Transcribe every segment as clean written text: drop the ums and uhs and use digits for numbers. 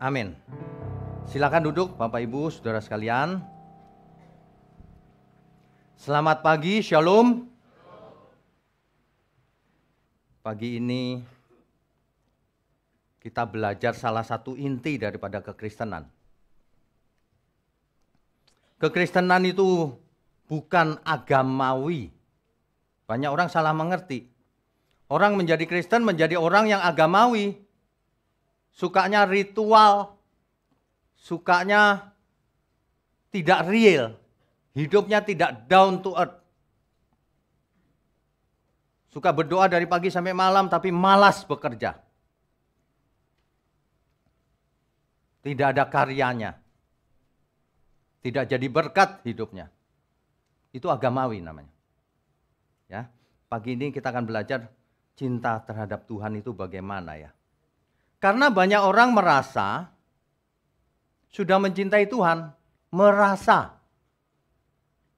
Amin. Silakan duduk Bapak Ibu, Saudara sekalian. Selamat pagi, Shalom. Pagi ini kita belajar salah satu inti daripada kekristenan. Kekristenan itu bukan agamawi. Banyak orang salah mengerti. Orang menjadi Kristen menjadi orang yang agamawi. Sukanya ritual, sukanya tidak real, hidupnya tidak down to earth. Suka berdoa dari pagi sampai malam tapi malas bekerja. Tidak ada karyanya. Tidak jadi berkat hidupnya. Itu agamawi namanya. Ya, pagi ini kita akan belajar cinta terhadap Tuhan itu bagaimana ya. Karena banyak orang merasa sudah mencintai Tuhan, merasa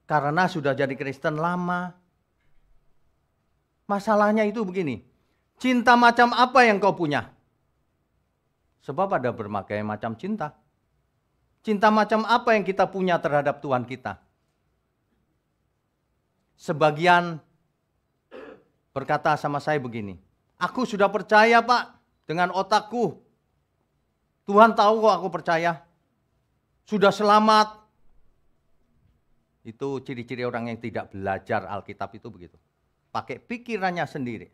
karena sudah jadi Kristen lama. Masalahnya itu begini, cinta macam apa yang kau punya? Sebab ada berbagai macam cinta. Cinta macam apa yang kita punya terhadap Tuhan kita? Sebagian berkata sama saya begini, aku sudah percaya Pak dengan otakku. Tuhan tahu kok aku percaya. Sudah selamat. Itu ciri-ciri orang yang tidak belajar Alkitab itu begitu. Pakai pikirannya sendiri.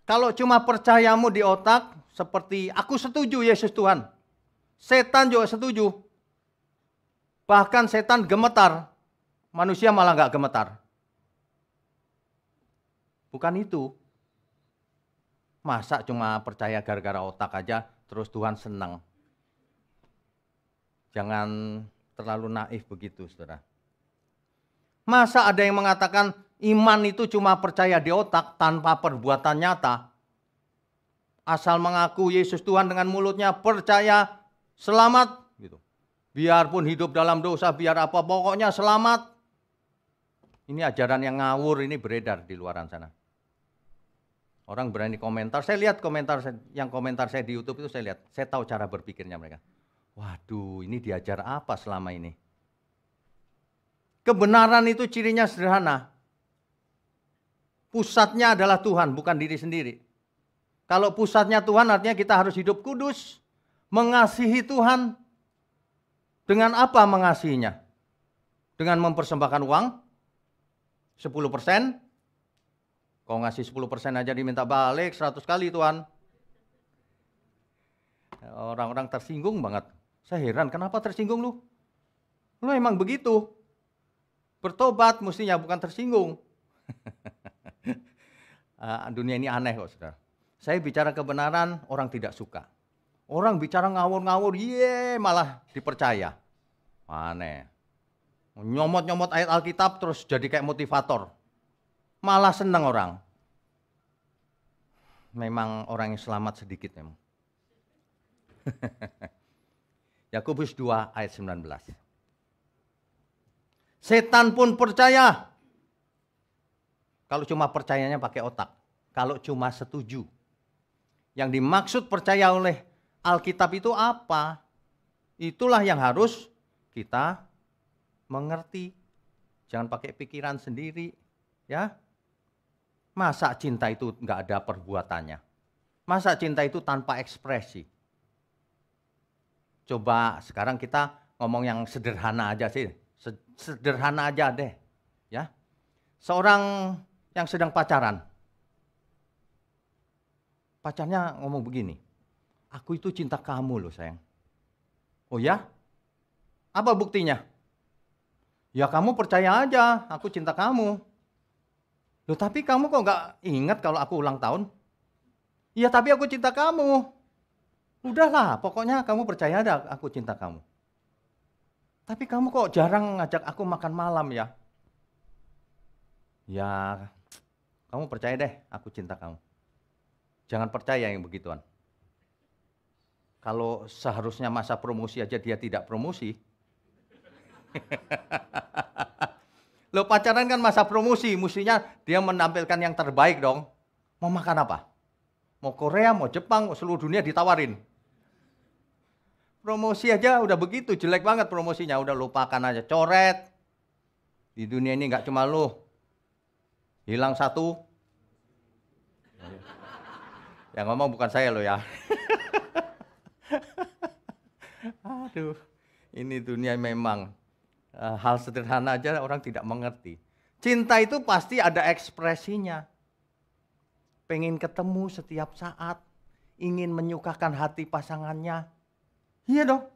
Kalau cuma percayamu di otak, seperti aku setuju Yesus Tuhan. Setan juga setuju. Bahkan setan gemetar. Manusia malah nggak gemetar. Bukan itu. Masa cuma percaya gara-gara otak aja, terus Tuhan senang. Jangan terlalu naif begitu, saudara. Masa ada yang mengatakan iman itu cuma percaya di otak tanpa perbuatan nyata. Asal mengaku Yesus Tuhan dengan mulutnya, percaya, selamat. Gitu. Biarpun hidup dalam dosa, biar apa, pokoknya selamat. Ini ajaran yang ngawur, ini beredar di luaran sana. Orang berani komentar, saya lihat komentar saya di YouTube itu saya lihat, saya tahu cara berpikirnya mereka. Waduh, ini diajar apa selama ini? Kebenaran itu cirinya sederhana. Pusatnya adalah Tuhan, bukan diri sendiri. Kalau pusatnya Tuhan artinya kita harus hidup kudus, mengasihi Tuhan. Dengan apa mengasihinya? Dengan mempersembahkan uang 10%. Kau ngasih 10% aja diminta balik 100 kali Tuhan. Orang-orang tersinggung banget. Saya heran, kenapa tersinggung lu? Lu emang begitu. Bertobat mestinya bukan tersinggung. Dunia ini aneh kok saudara. Saya bicara kebenaran, orang tidak suka. Orang bicara ngawur-ngawur, malah dipercaya. Aneh. Nyomot-nyomot ayat Alkitab terus jadi kayak motivator. Malah senang orang. Memang orang yang selamat sedikit memang. Yakobus 2 ayat 19. Setan pun percaya. Kalau cuma percayanya pakai otak. Kalau cuma setuju. Yang dimaksud percaya oleh Alkitab itu apa? Itulah yang harus kita mengerti. Jangan pakai pikiran sendiri. Ya. Masa cinta itu nggak ada perbuatannya? Masa cinta itu tanpa ekspresi? Coba sekarang kita ngomong yang sederhana aja sih. Sederhana aja deh. Ya. Seorang yang sedang pacaran. Pacarnya ngomong begini. Aku itu cinta kamu loh sayang. Oh ya? Apa buktinya? Ya kamu percaya aja aku cinta kamu. Loh tapi kamu kok nggak ingat kalau aku ulang tahun? Iya tapi aku cinta kamu. Udahlah pokoknya kamu percaya ada aku cinta kamu. Tapi kamu kok jarang ngajak aku makan malam ya? Ya kamu percaya deh aku cinta kamu. Jangan percaya yang begituan. Kalau seharusnya masa promosi aja dia tidak promosi. Lo pacaran kan masa promosi, mestinya dia menampilkan yang terbaik dong. Mau makan apa? Mau Korea, mau Jepang, seluruh dunia ditawarin. Promosi aja udah begitu, jelek banget promosinya. Udah lupakan aja, coret. Di dunia ini nggak cuma lu. Hilang satu. Yang ngomong bukan saya loh ya. Aduh, ini dunia memang hal sederhana aja orang tidak mengerti. Cinta itu pasti ada ekspresinya. Pengen ketemu setiap saat, ingin menyukakan hati pasangannya. Iya dong.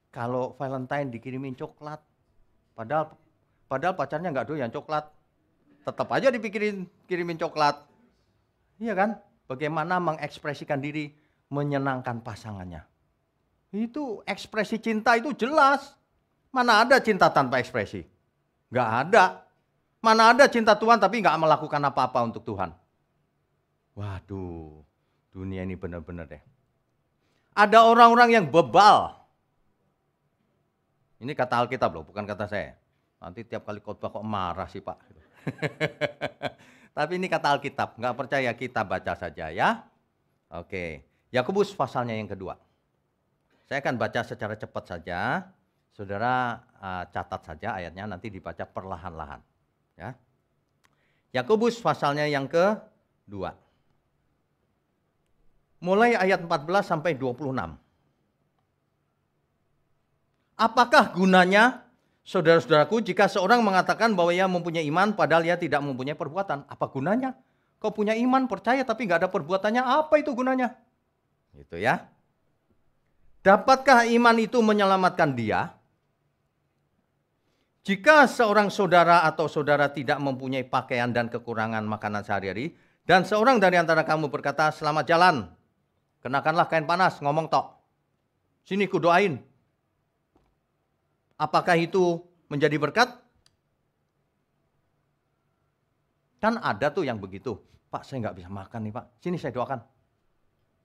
Kalau Valentine dikirimin coklat, padahal pacarnya nggak doyan coklat, tetap aja kirimin coklat. Iya kan? Bagaimana mengekspresikan diri, menyenangkan pasangannya. Itu ekspresi cinta itu jelas. Mana ada cinta tanpa ekspresi? Nggak ada. Mana ada cinta Tuhan tapi nggak melakukan apa-apa untuk Tuhan? Waduh, dunia ini benar-benar deh. Ada orang-orang yang bebal. Ini kata Alkitab loh, bukan kata saya. Nanti tiap kali khotbah kok marah sih Pak. Tapi ini kata Alkitab, nggak percaya kita baca saja ya. Oke, Yakobus pasalnya yang kedua. Saya akan baca secara cepat saja. Saudara catat saja ayatnya, nanti dibaca perlahan-lahan. Ya. Yakobus pasalnya yang kedua. Mulai ayat 14 sampai 26. Apakah gunanya, saudara-saudaraku, jika seorang mengatakan bahwa ia mempunyai iman padahal ia tidak mempunyai perbuatan? Apa gunanya? Kau punya iman, percaya tapi nggak ada perbuatannya, apa itu gunanya? Gitu ya. Dapatkah iman itu menyelamatkan dia? Jika seorang saudara atau saudara tidak mempunyai pakaian dan kekurangan makanan sehari-hari, dan seorang dari antara kamu berkata, selamat jalan, kenakanlah kain panas, ngomong tok. Sini ku doain. Apakah itu menjadi berkat? Kan ada tuh yang begitu. Pak, saya nggak bisa makan nih Pak. Sini saya doakan.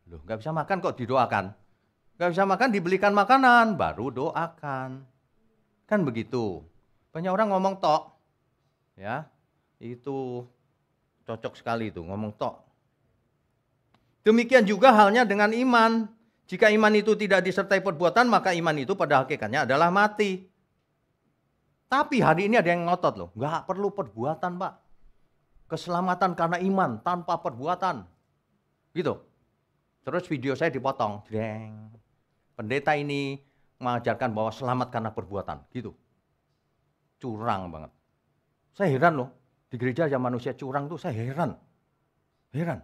Loh, nggak bisa makan kok didoakan. Nggak bisa makan, dibelikan makanan, baru doakan. Kan begitu. Banyak orang ngomong tok. Ya, itu cocok sekali itu, ngomong tok. Demikian juga halnya dengan iman. Jika iman itu tidak disertai perbuatan, maka iman itu pada hakikatnya adalah mati. Tapi hari ini ada yang ngotot loh, nggak perlu perbuatan Pak. Keselamatan karena iman tanpa perbuatan. Gitu. Terus video saya dipotong. Jreng. Pendeta ini mengajarkan bahwa selamat karena perbuatan. Gitu. Curang banget. Saya heran loh. Di gereja aja manusia curang tuh saya heran. Heran.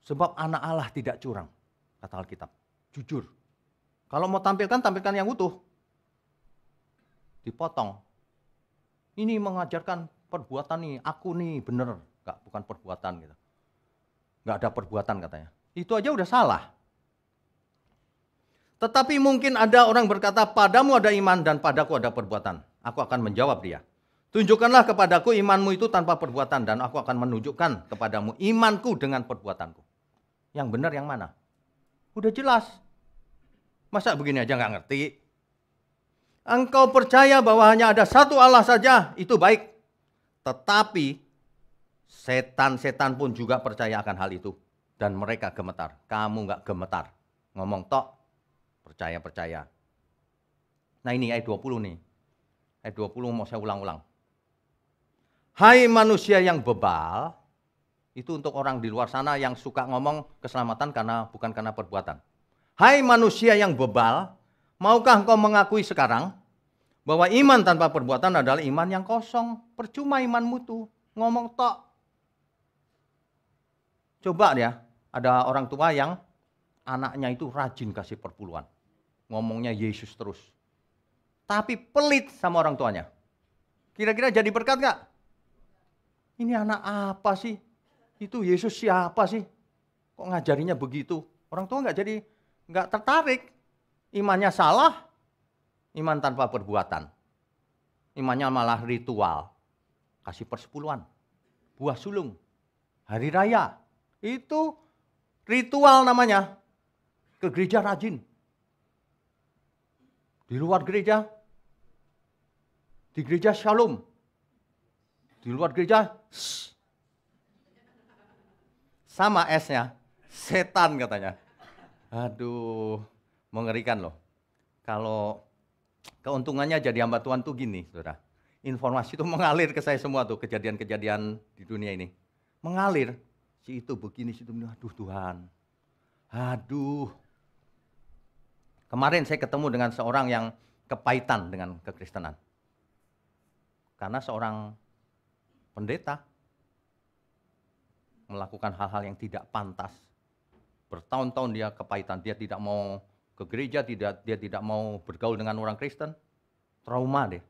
Sebab anak Allah tidak curang, kata Alkitab. Jujur. Kalau mau tampilkan yang utuh. Dipotong. Ini mengajarkan perbuatan nih, aku nih bener. Bukan perbuatan gitu. Nggak ada perbuatan katanya. Itu aja udah salah. Tetapi mungkin ada orang berkata, padamu ada iman dan padaku ada perbuatan. Aku akan menjawab dia. Tunjukkanlah kepadaku imanmu itu tanpa perbuatan dan aku akan menunjukkan kepadamu imanku dengan perbuatanku. Yang benar yang mana? Udah jelas. Masa begini aja nggak ngerti? Engkau percaya bahwa hanya ada satu Allah saja, itu baik. Tetapi setan-setan pun juga percaya akan hal itu. Dan mereka gemetar. Kamu nggak gemetar. Ngomong tok, percaya-percaya. Nah ini ayat 20 nih. Ayat 20 mau saya ulang-ulang. Hai manusia yang bebal, itu untuk orang di luar sana yang suka ngomong keselamatan bukan karena perbuatan. Hai manusia yang bebal, maukah engkau mengakui sekarang bahwa iman tanpa perbuatan adalah iman yang kosong? Percuma imanmu tuh, ngomong tok. Coba ya, ada orang tua yang anaknya itu rajin kasih perpuluhan. Ngomongnya Yesus terus. Tapi pelit sama orang tuanya. Kira-kira jadi berkat gak? Ini anak apa sih? Itu Yesus siapa sih? Kok ngajarinya begitu? Orang tua nggak tertarik. Imannya salah. Iman tanpa perbuatan. Imannya malah ritual. Kasih persepuluhan. Buah sulung. Hari raya. Itu ritual namanya. Ke gereja rajin. Di luar gereja. Di gereja shalom. Di luar gereja. sama S-nya, setan katanya. Aduh, mengerikan loh. Kalau keuntungannya jadi hamba Tuhan tuh gini, saudara. Informasi itu mengalir ke saya semua tuh, kejadian-kejadian di dunia ini. Mengalir, si itu begini, si itu begini. Aduh Tuhan, aduh. Kemarin saya ketemu dengan seorang yang kepahitan dengan kekristenan. Karena seorang pendeta melakukan hal-hal yang tidak pantas. Bertahun-tahun dia kepahitan, dia tidak mau ke gereja, dia tidak mau bergaul dengan orang Kristen. Trauma deh.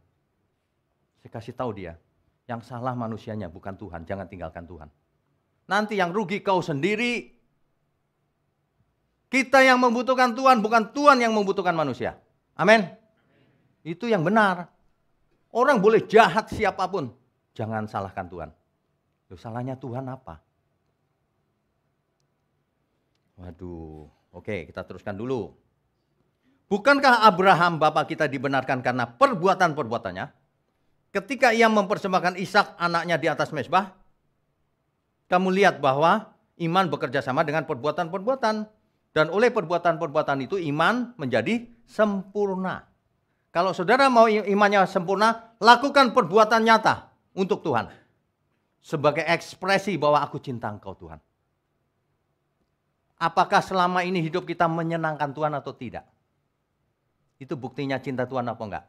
Saya kasih tahu dia, yang salah manusianya bukan Tuhan, jangan tinggalkan Tuhan. Nanti yang rugi kau sendiri. Kita yang membutuhkan Tuhan, bukan Tuhan yang membutuhkan manusia. Amin. Itu yang benar. Orang boleh jahat siapapun, jangan salahkan Tuhan. Loh, salahnya Tuhan apa? Waduh, oke, kita teruskan dulu. Bukankah Abraham bapak kita dibenarkan karena perbuatan-perbuatannya? Ketika ia mempersembahkan Ishak anaknya di atas mezbah, kamu lihat bahwa iman bekerja sama dengan perbuatan-perbuatan. Dan oleh perbuatan-perbuatan itu iman menjadi sempurna. Kalau saudara mau imannya sempurna, lakukan perbuatan nyata untuk Tuhan. Sebagai ekspresi bahwa aku cinta Engkau Tuhan. Apakah selama ini hidup kita menyenangkan Tuhan atau tidak? Itu buktinya cinta Tuhan apa enggak?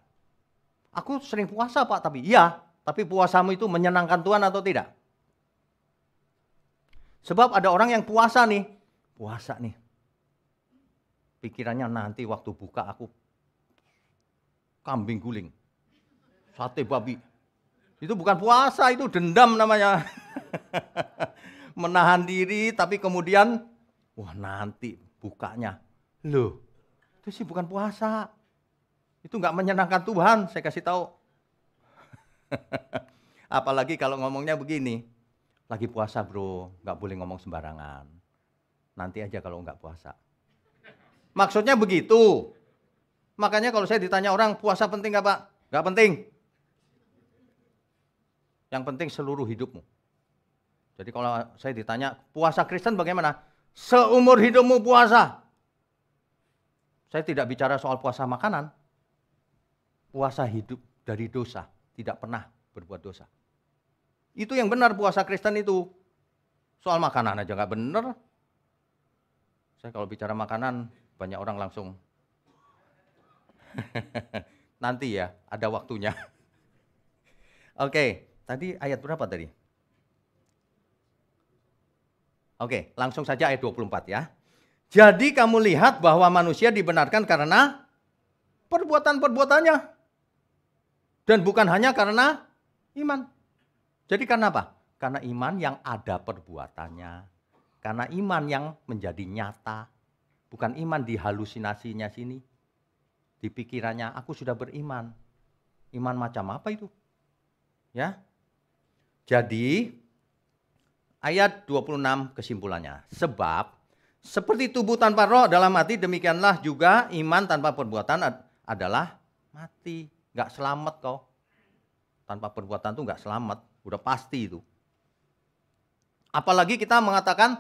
Aku sering puasa Pak, tapi iya. Tapi puasamu itu menyenangkan Tuhan atau tidak? Sebab ada orang yang puasa nih. Pikirannya nanti waktu buka aku kambing guling, sate babi. Itu bukan puasa, itu dendam namanya. Menahan diri tapi kemudian, wah nanti bukanya. Loh, itu sih bukan puasa. Itu nggak menyenangkan Tuhan, saya kasih tahu. Apalagi kalau ngomongnya begini, lagi puasa bro, nggak boleh ngomong sembarangan. Nanti aja kalau nggak puasa. Maksudnya begitu. Makanya kalau saya ditanya orang, puasa penting nggak Pak? Nggak penting. Yang penting seluruh hidupmu. Jadi kalau saya ditanya, puasa Kristen bagaimana? Seumur hidupmu puasa. Saya tidak bicara soal puasa makanan. Puasa hidup dari dosa. Tidak pernah berbuat dosa. Itu yang benar puasa Kristen itu. Soal makanan aja nggak benar. Saya kalau bicara makanan, banyak orang langsung nanti ya, ada waktunya. Oke, tadi ayat berapa tadi? Oke, langsung saja ayat 24 ya. Jadi kamu lihat bahwa manusia dibenarkan karena perbuatan-perbuatannya. Dan bukan hanya karena iman. Jadi karena apa? Karena iman yang ada perbuatannya. Karena iman yang menjadi nyata. Bukan iman di halusinasinya sini. Di pikirannya, aku sudah beriman. Iman macam apa itu? Ya. Jadi, ayat 26 kesimpulannya. Sebab, seperti tubuh tanpa roh dalam mati, demikianlah juga iman tanpa perbuatan adalah mati. Gak selamat kau. Tanpa perbuatan itu gak selamat. Udah pasti itu. Apalagi kita mengatakan,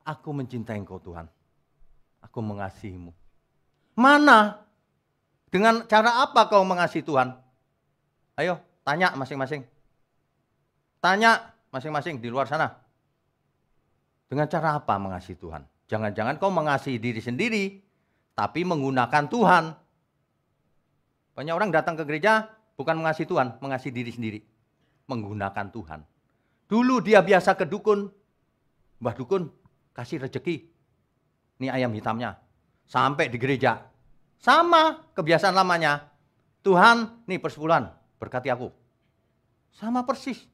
aku mencintai Engkau Tuhan. Aku mengasihimu. Mana? Dengan cara apa kau mengasihi Tuhan? Ayo, tanya masing-masing. Tanya masing-masing di luar sana. Dengan cara apa mengasihi Tuhan? Jangan-jangan kau mengasihi diri sendiri, tapi menggunakan Tuhan. Banyak orang datang ke gereja bukan mengasihi Tuhan, mengasihi diri sendiri. Menggunakan Tuhan. Dulu dia biasa ke dukun. Mbah dukun, kasih rezeki. Ini ayam hitamnya. Sampai di gereja. Sama kebiasaan lamanya. Tuhan, nih persepuluhan, berkati aku. Sama persis.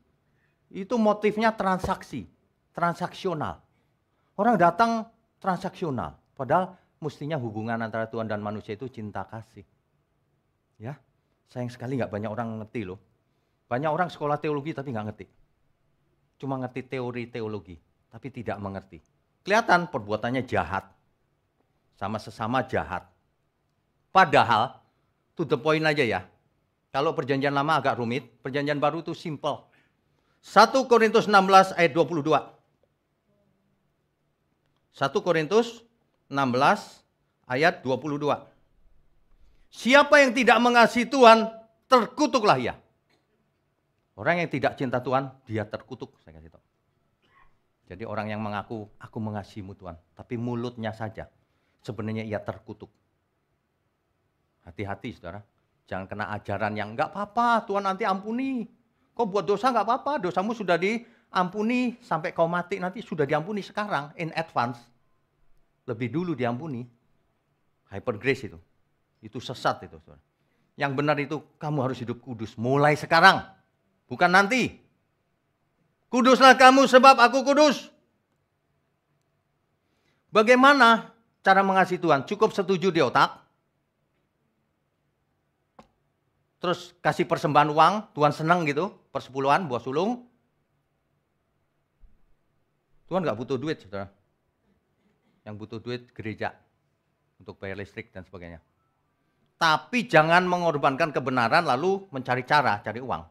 Itu motifnya transaksi. Transaksional. Orang datang transaksional. Padahal mestinya hubungan antara Tuhan dan manusia itu cinta kasih. Ya, sayang sekali nggak banyak orang ngerti loh. Banyak orang sekolah teologi tapi nggak ngerti. Cuma ngerti teori teologi, tapi tidak mengerti. Kelihatan perbuatannya jahat. Sama sesama jahat. Padahal, to the point aja ya. Kalau perjanjian lama agak rumit, perjanjian baru itu simple. 1 Korintus 16 ayat 22. 1 Korintus 16 ayat 22. Siapa yang tidak mengasihi Tuhan, terkutuklah ia. Orang yang tidak cinta Tuhan, dia terkutuk. Saya kasih tahu. Jadi orang yang mengaku, aku mengasihimu Tuhan, tapi mulutnya saja, sebenarnya ia terkutuk. Hati-hati saudara, jangan kena ajaran yang enggak apa-apa, Tuhan nanti ampuni. Kau buat dosa enggak apa-apa, dosamu sudah diampuni, sampai kau mati nanti sudah diampuni sekarang, in advance. Lebih dulu diampuni. Hyper grace itu sesat itu saudara. Yang benar itu kamu harus hidup kudus, mulai sekarang, bukan nanti. Kuduslah kamu sebab aku kudus. Bagaimana cara mengasihi Tuhan? Cukup setuju di otak. Terus kasih persembahan uang, Tuhan senang gitu, persepuluhan, buah sulung. Tuhan nggak butuh duit, saudara. Yang butuh duit gereja untuk bayar listrik dan sebagainya. Tapi jangan mengorbankan kebenaran lalu mencari cara, cari uang.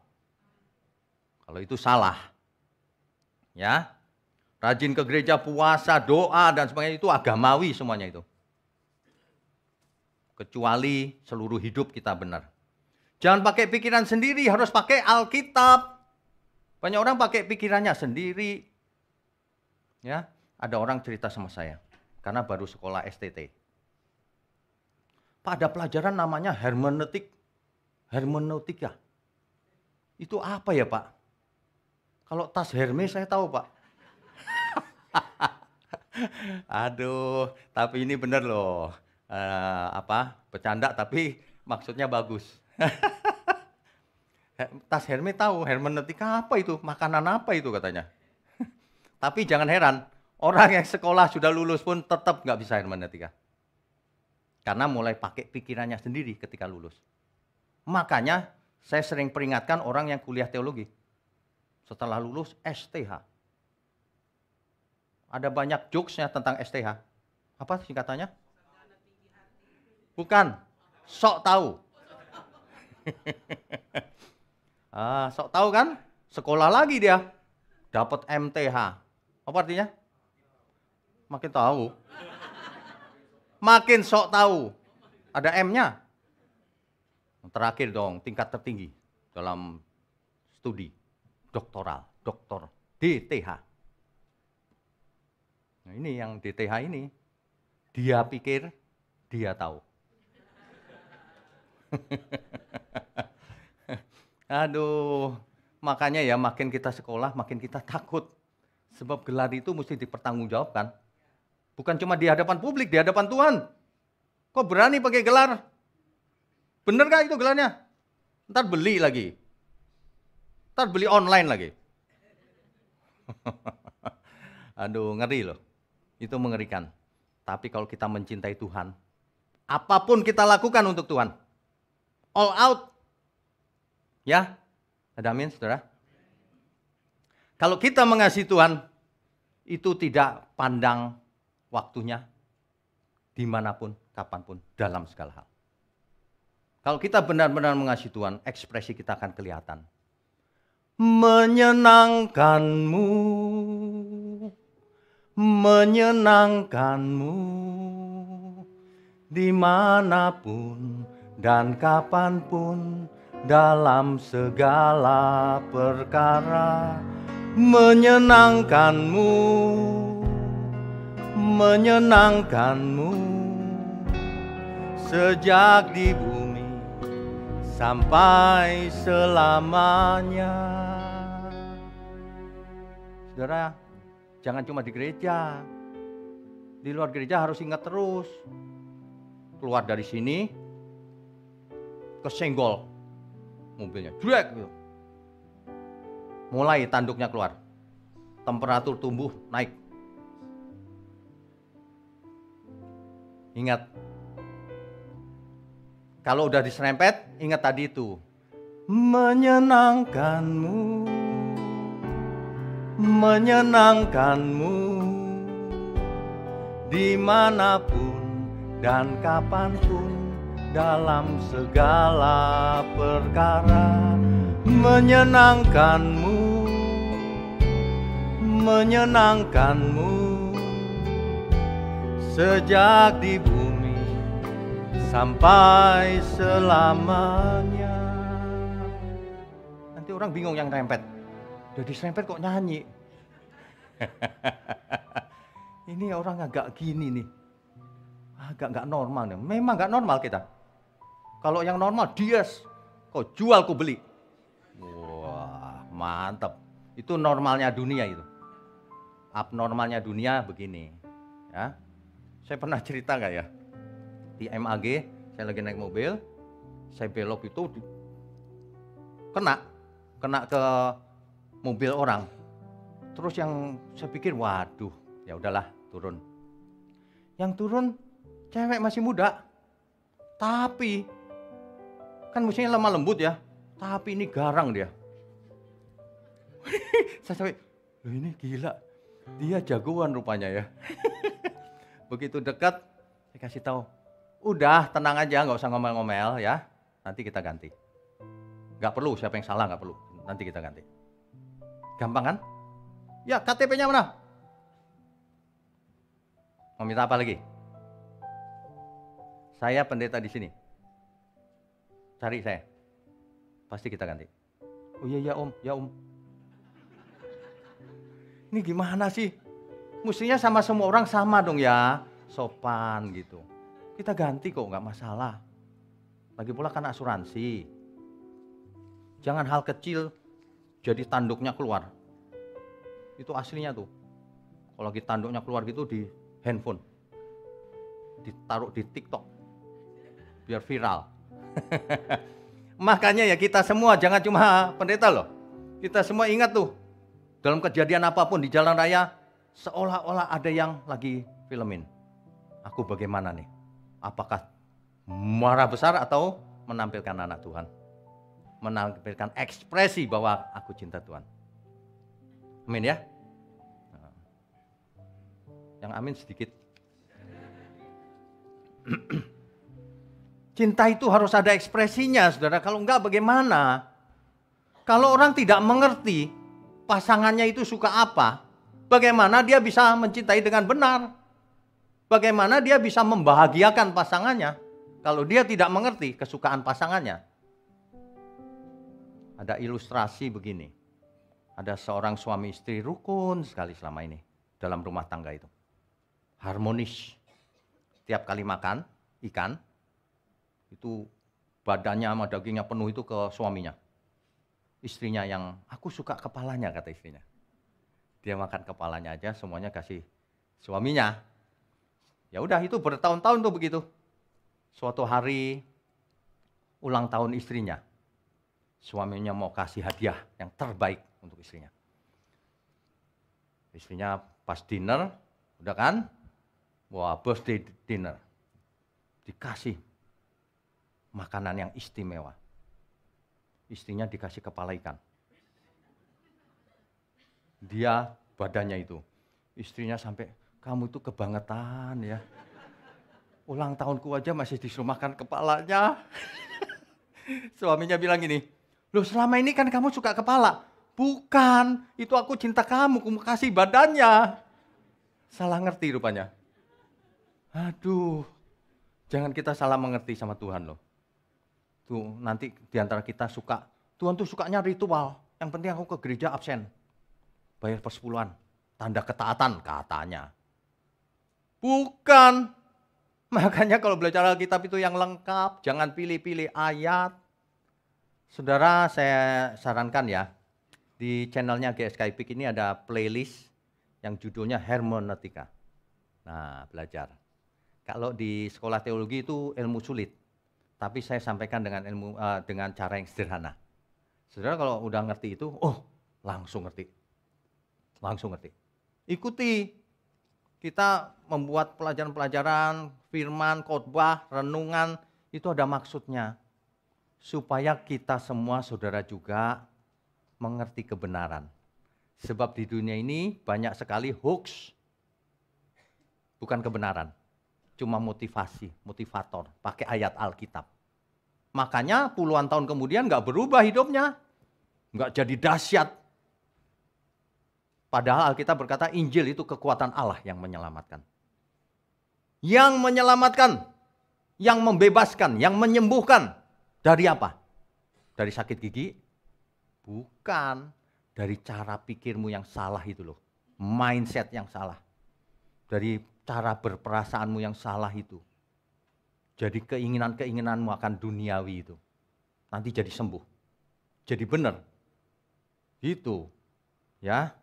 Kalau itu salah. Ya, rajin ke gereja, puasa, doa dan sebagainya itu agamawi semuanya itu. Kecuali seluruh hidup kita benar. Jangan pakai pikiran sendiri, harus pakai Alkitab. Banyak orang pakai pikirannya sendiri. Ya, ada orang cerita sama saya karena baru sekolah STT. Pak, ada pelajaran namanya hermeneutika. Itu apa ya, Pak? Kalau tas Hermes saya tahu, Pak. Aduh, tapi ini bener loh. Bercanda tapi maksudnya bagus. Tas Hermes tahu, hermeneutika apa itu? Makanan apa itu katanya. Tapi jangan heran, orang yang sekolah sudah lulus pun tetap nggak bisa hermeneutika. Karena mulai pakai pikirannya sendiri ketika lulus. Makanya saya sering peringatkan orang yang kuliah teologi. Setelah lulus STH. Ada banyak jokesnya tentang STH. Apa singkatannya? Bukan, sok tahu. Sok tahu kan? Sekolah lagi dia. Dapat MTH. Apa artinya? Makin tahu. Makin sok tahu. Ada M-nya. Terakhir dong, tingkat tertinggi dalam studi doktoral, doktor DTH. Nah, ini yang DTH ini, dia pikir dia tahu. Aduh, makanya ya makin kita sekolah, makin kita takut. Sebab gelar itu mesti dipertanggungjawabkan. Bukan cuma di hadapan publik, di hadapan Tuhan. Kok berani pakai gelar? Bener gak itu gelarnya? Ntar beli lagi. Ntar beli online lagi. Aduh, ngeri loh. Itu mengerikan. Tapi kalau kita mencintai Tuhan, apapun kita lakukan untuk Tuhan. All out. Ya, ada amin saudara. Kalau kita mengasihi Tuhan, itu tidak pandang waktunya, dimanapun, kapanpun, dalam segala hal. Kalau kita benar-benar mengasihi Tuhan, ekspresi kita akan kelihatan. Menyenangkanmu, menyenangkanmu, dimanapun dan kapanpun, dalam segala perkara. Menyenangkanmu, menyenangkanmu, sejak di bumi sampai selamanya. Saudara, jangan cuma di gereja. Di luar gereja harus ingat terus. Keluar dari sini, kesenggol mobilnya, drag gitu. Mulai tanduknya keluar, temperatur tubuh naik. Ingat, kalau udah diserempet, ingat tadi itu. Menyenangkanmu, menyenangkanmu, dimanapun dan kapanpun, dalam segala perkara. Menyenangkanmu, menyenangkanmu, sejak di bumi sampai selamanya. Nanti orang bingung yang rempet. Jadi serempet kok nyanyi. Ini orang agak gini nih. Agak nggak normal nih. Memang nggak normal kita. Kalau yang normal, dias. Kau jual, kau beli. Wah, mantap. Itu normalnya dunia itu. Abnormalnya dunia begini. Ya, saya pernah cerita nggak ya? Di MAG, saya lagi naik mobil, saya belok itu kena ke mobil orang. Terus yang saya pikir, waduh, ya udahlah turun. Yang turun cewek masih muda, tapi kan mestinya lemah lembut ya, tapi ini garang dia. Saya sampai, loh ini gila, dia jagoan rupanya ya. Begitu dekat, saya kasih tahu, udah tenang aja, nggak usah ngomel-ngomel ya, nanti kita ganti. Nggak perlu, siapa yang salah nggak perlu, nanti kita ganti. Gampang kan? Ya, KTP-nya mana? Mau minta apa lagi? Saya pendeta di sini. Cari saya. Pasti kita ganti. Oh iya, ya om, ya om. Ini gimana sih? Mestinya sama semua orang sama dong ya. Sopan gitu. Kita ganti kok, nggak masalah. Lagi pula kan asuransi. Jangan hal kecil jadi tanduknya keluar. Itu aslinya tuh. Kalau lagi tanduknya keluar gitu di handphone. Ditaruh di TikTok. Biar viral. Makanya ya kita semua, jangan cuma pendeta loh. Kita semua ingat tuh. Dalam kejadian apapun di jalan raya, seolah-olah ada yang lagi filmin. Aku bagaimana nih? Apakah marah besar atau menampilkan anak Tuhan? Menampilkan ekspresi bahwa aku cinta Tuhan. Amin ya. Yang amin sedikit. Cinta itu harus ada ekspresinya, saudara. Kalau enggak bagaimana? Kalau orang tidak mengerti pasangannya itu suka apa, bagaimana dia bisa mencintai dengan benar? Bagaimana dia bisa membahagiakan pasangannya kalau dia tidak mengerti kesukaan pasangannya? Ada ilustrasi begini. Ada seorang suami istri rukun sekali selama ini dalam rumah tangga itu. Harmonis. Tiap kali makan ikan, itu badannya sama dagingnya penuh itu ke suaminya. Istrinya yang, aku suka kepalanya kata istrinya. Dia makan kepalanya aja, semuanya kasih suaminya. Ya udah itu bertahun-tahun tuh begitu. Suatu hari ulang tahun istrinya. Suaminya mau kasih hadiah yang terbaik untuk istrinya. Istrinya pas dinner, udah kan? Wah, birthday dinner. Dikasih makanan yang istimewa. Istrinya dikasih kepala ikan. Dia badannya itu. Istrinya sampai, kamu itu kebangetan ya. Ulang tahunku aja masih disuruh makan kepalanya. Suaminya bilang gini, loh selama ini kan kamu suka kepala. Bukan, itu aku cinta kamu kasih badannya. Salah ngerti rupanya. Aduh, jangan kita salah mengerti sama Tuhan loh. Tuh nanti diantara kita suka, Tuhan tuh sukanya ritual. Yang penting aku ke gereja absen. Bayar persepuluhan, tanda ketaatan katanya. Bukan. Makanya kalau belajar Alkitab itu yang lengkap, jangan pilih-pilih ayat. Saudara, saya sarankan ya, di channelnya GSKI Peak ini ada playlist yang judulnya Hermeneutika. Nah, belajar. Kalau di sekolah teologi itu ilmu sulit, tapi saya sampaikan dengan cara yang sederhana. Saudara kalau udah ngerti itu, oh langsung ngerti. Langsung ngerti. Ikuti. Kita membuat pelajaran-pelajaran, firman, khotbah, renungan, itu ada maksudnya. Supaya kita semua saudara juga mengerti kebenaran. Sebab di dunia ini banyak sekali hoax. Bukan kebenaran. Cuma motivasi, motivator, pakai ayat Alkitab. Makanya puluhan tahun kemudian nggak berubah hidupnya. Nggak jadi dahsyat. Padahal Alkitab berkata Injil itu kekuatan Allah yang menyelamatkan. yang menyelamatkan, yang membebaskan, yang menyembuhkan. Dari apa? Dari sakit gigi? Bukan. Dari cara pikirmu yang salah itu loh. Mindset yang salah. Dari cara berperasaanmu yang salah itu. Jadi keinginan-keinginanmu akan duniawi itu. Nanti jadi sembuh. Jadi benar. Gitu. Ya.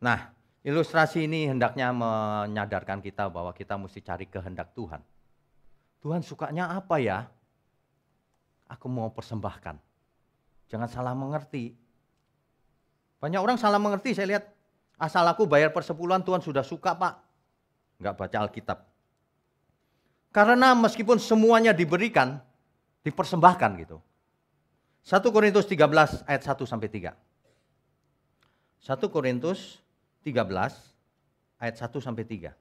Nah, ilustrasi ini hendaknya menyadarkan kita bahwa kita mesti cari kehendak Tuhan. Tuhan sukanya apa ya? Aku mau persembahkan. Jangan salah mengerti. Banyak orang salah mengerti, saya lihat. Asal aku bayar persepuluhan, Tuhan sudah suka, Pak. Enggak baca Alkitab. Karena meskipun semuanya diberikan, dipersembahkan gitu. 1 Korintus 13 ayat 1-3. 1 Korintus 13 ayat 1-3.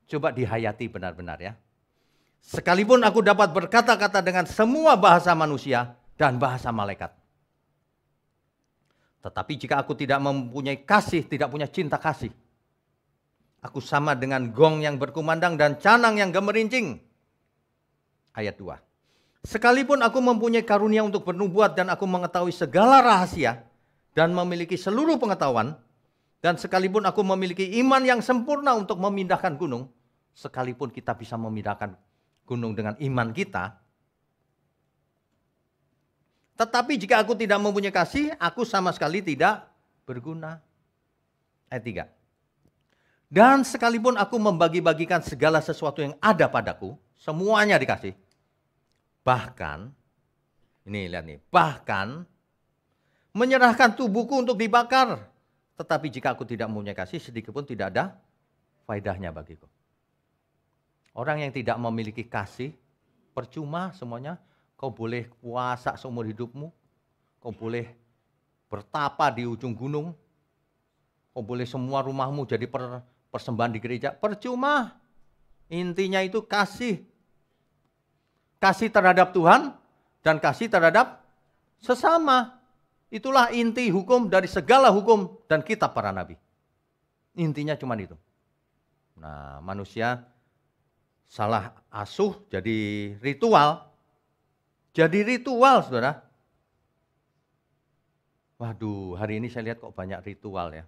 Coba dihayati benar-benar ya. Sekalipun aku dapat berkata-kata dengan semua bahasa manusia dan bahasa malaikat. Tetapi jika aku tidak mempunyai kasih, tidak punya cinta kasih, aku sama dengan gong yang berkumandang dan canang yang gemerincing. Ayat 2. Sekalipun aku mempunyai karunia untuk bernubuat dan aku mengetahui segala rahasia dan memiliki seluruh pengetahuan, dan sekalipun aku memiliki iman yang sempurna untuk memindahkan gunung, sekalipun kita bisa memindahkan gunung dengan iman kita, tetapi jika aku tidak mempunyai kasih, aku sama sekali tidak berguna. Ayat 3. Dan sekalipun aku membagi-bagikan segala sesuatu yang ada padaku, semuanya dikasih. Bahkan, ini lihat nih, bahkan menyerahkan tubuhku untuk dibakar. Tetapi jika aku tidak mempunyai kasih, sedikit pun tidak ada faedahnya bagiku. Orang yang tidak memiliki kasih, percuma semuanya. Kau boleh puasa seumur hidupmu, kau boleh bertapa di ujung gunung, kau boleh semua rumahmu jadi persembahan di gereja, percuma. Intinya itu kasih. Kasih terhadap Tuhan dan kasih terhadap sesama. Itulah inti hukum dari segala hukum dan kitab para nabi. Intinya cuma itu. Nah, manusia salah asuh jadi ritual. Jadi ritual, saudara. Waduh, hari ini saya lihat kok banyak ritual ya.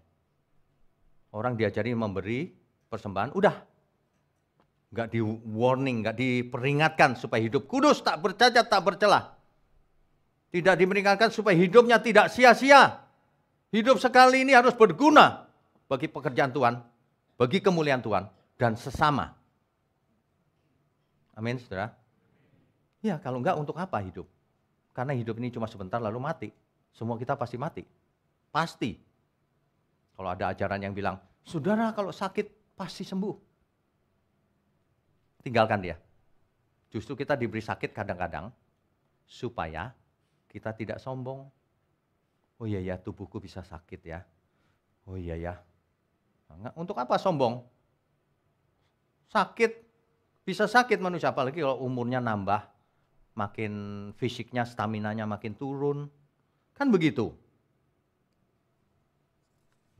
Orang diajari memberi persembahan, udah. Nggak di warning, nggak diperingatkan supaya hidup kudus, tak bercacat, tak bercelah. Tidak diperingatkan supaya hidupnya tidak sia-sia. Hidup sekali ini harus berguna bagi pekerjaan Tuhan, bagi kemuliaan Tuhan, dan sesama. Amin, saudara. Ya, kalau enggak untuk apa hidup? Karena hidup ini cuma sebentar lalu mati. Semua kita pasti mati. Pasti. Kalau ada ajaran yang bilang, saudara kalau sakit pasti sembuh. Tinggalkan dia. Justru kita diberi sakit kadang-kadang supaya kita tidak sombong. Oh iya ya, tubuhku bisa sakit ya. Oh iya ya. Untuk apa sombong? Sakit, bisa sakit manusia, apalagi kalau umurnya nambah. Makin fisiknya, staminanya makin turun. Kan begitu.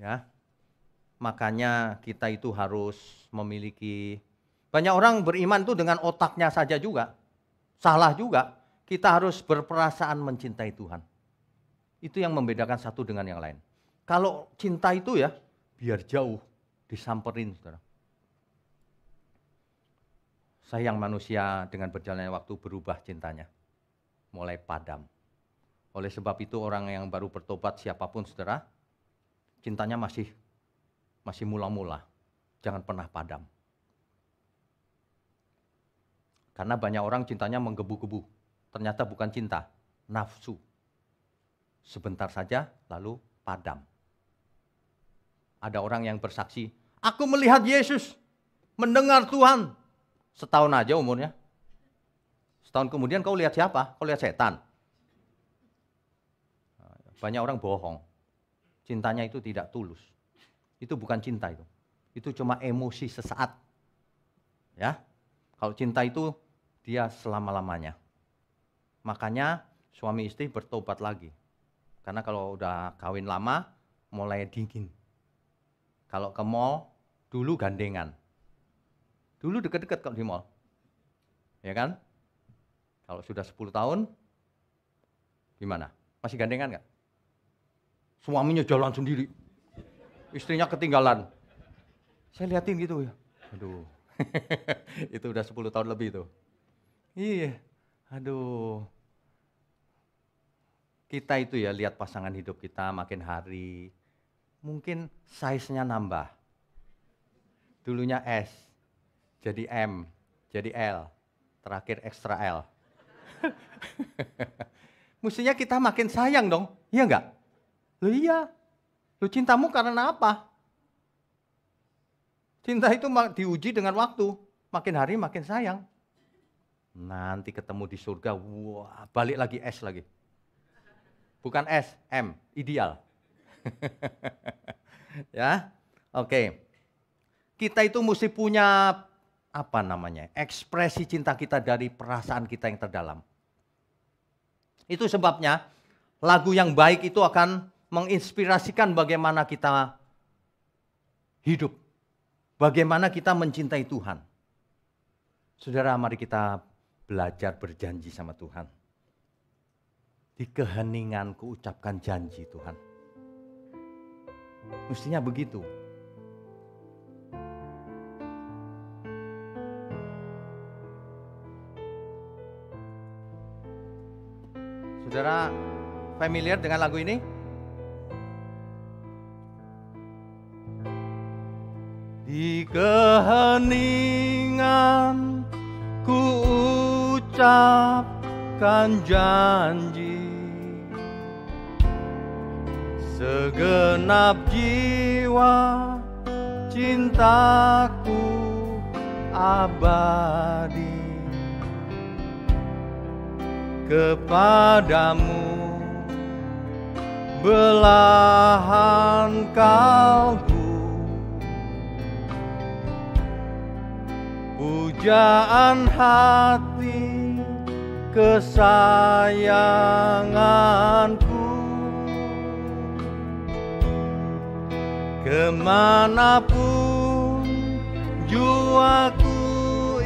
Ya. Makanya kita itu harus memiliki, banyak orang beriman itu dengan otaknya saja juga. Salah juga. Kita harus berperasaan mencintai Tuhan. Itu yang membedakan satu dengan yang lain. Kalau cinta itu ya, biar jauh, disamperin, saudara. Sayang manusia dengan berjalannya waktu berubah cintanya. Mulai padam. Oleh sebab itu orang yang baru bertobat siapapun saudara, cintanya masih mula-mula. Jangan pernah padam. Karena banyak orang cintanya menggebu-gebu. Ternyata bukan cinta, nafsu. Sebentar saja lalu padam. Ada orang yang bersaksi, aku melihat Yesus, mendengar Tuhan. Setahun aja umurnya. Setahun kemudian kau lihat siapa? Kau lihat setan. Banyak orang bohong. Cintanya itu tidak tulus. Itu bukan cinta itu. Itu cuma emosi sesaat. Ya. Kalau cinta itu dia selama-lamanya. Makanya suami istri bertobat lagi. Karena kalau udah kawin lama mulai dingin. Kalau ke mall dulu gandengan. Dulu dekat-dekat kalau di mall. Ya kan? Kalau sudah 10 tahun, gimana? Masih gandengan nggak? Suaminya jalan sendiri. Istrinya ketinggalan. Saya liatin gitu ya. Aduh. Itu udah 10 tahun lebih tuh. Iya. Aduh. Kita itu ya lihat pasangan hidup kita makin hari. Mungkin size-nya nambah. Dulunya S, jadi M, jadi L. Terakhir extra L. Mestinya kita makin sayang dong. Iya enggak? Loh iya. Loh cintamu karena apa? Cinta itu diuji dengan waktu. Makin hari makin sayang. Nanti ketemu di surga, wah balik lagi S lagi. Bukan S, M, ideal. Ya, oke. Kita itu mesti punya ekspresi cinta kita dari perasaan kita yang terdalam. Itu sebabnya lagu yang baik itu akan menginspirasikan bagaimana kita hidup. Bagaimana kita mencintai Tuhan. Saudara, mari kita belajar berjanji sama Tuhan. Di keheninganku ucapkan janji Tuhan. Mestinya begitu. Saudara familiar dengan lagu ini? Di keheningan ku ucapkan janji, segenap jiwa cintaku abadi kepadamu, belahan kalbu. Pujaan hati kesayanganku, kemanapun jiwaku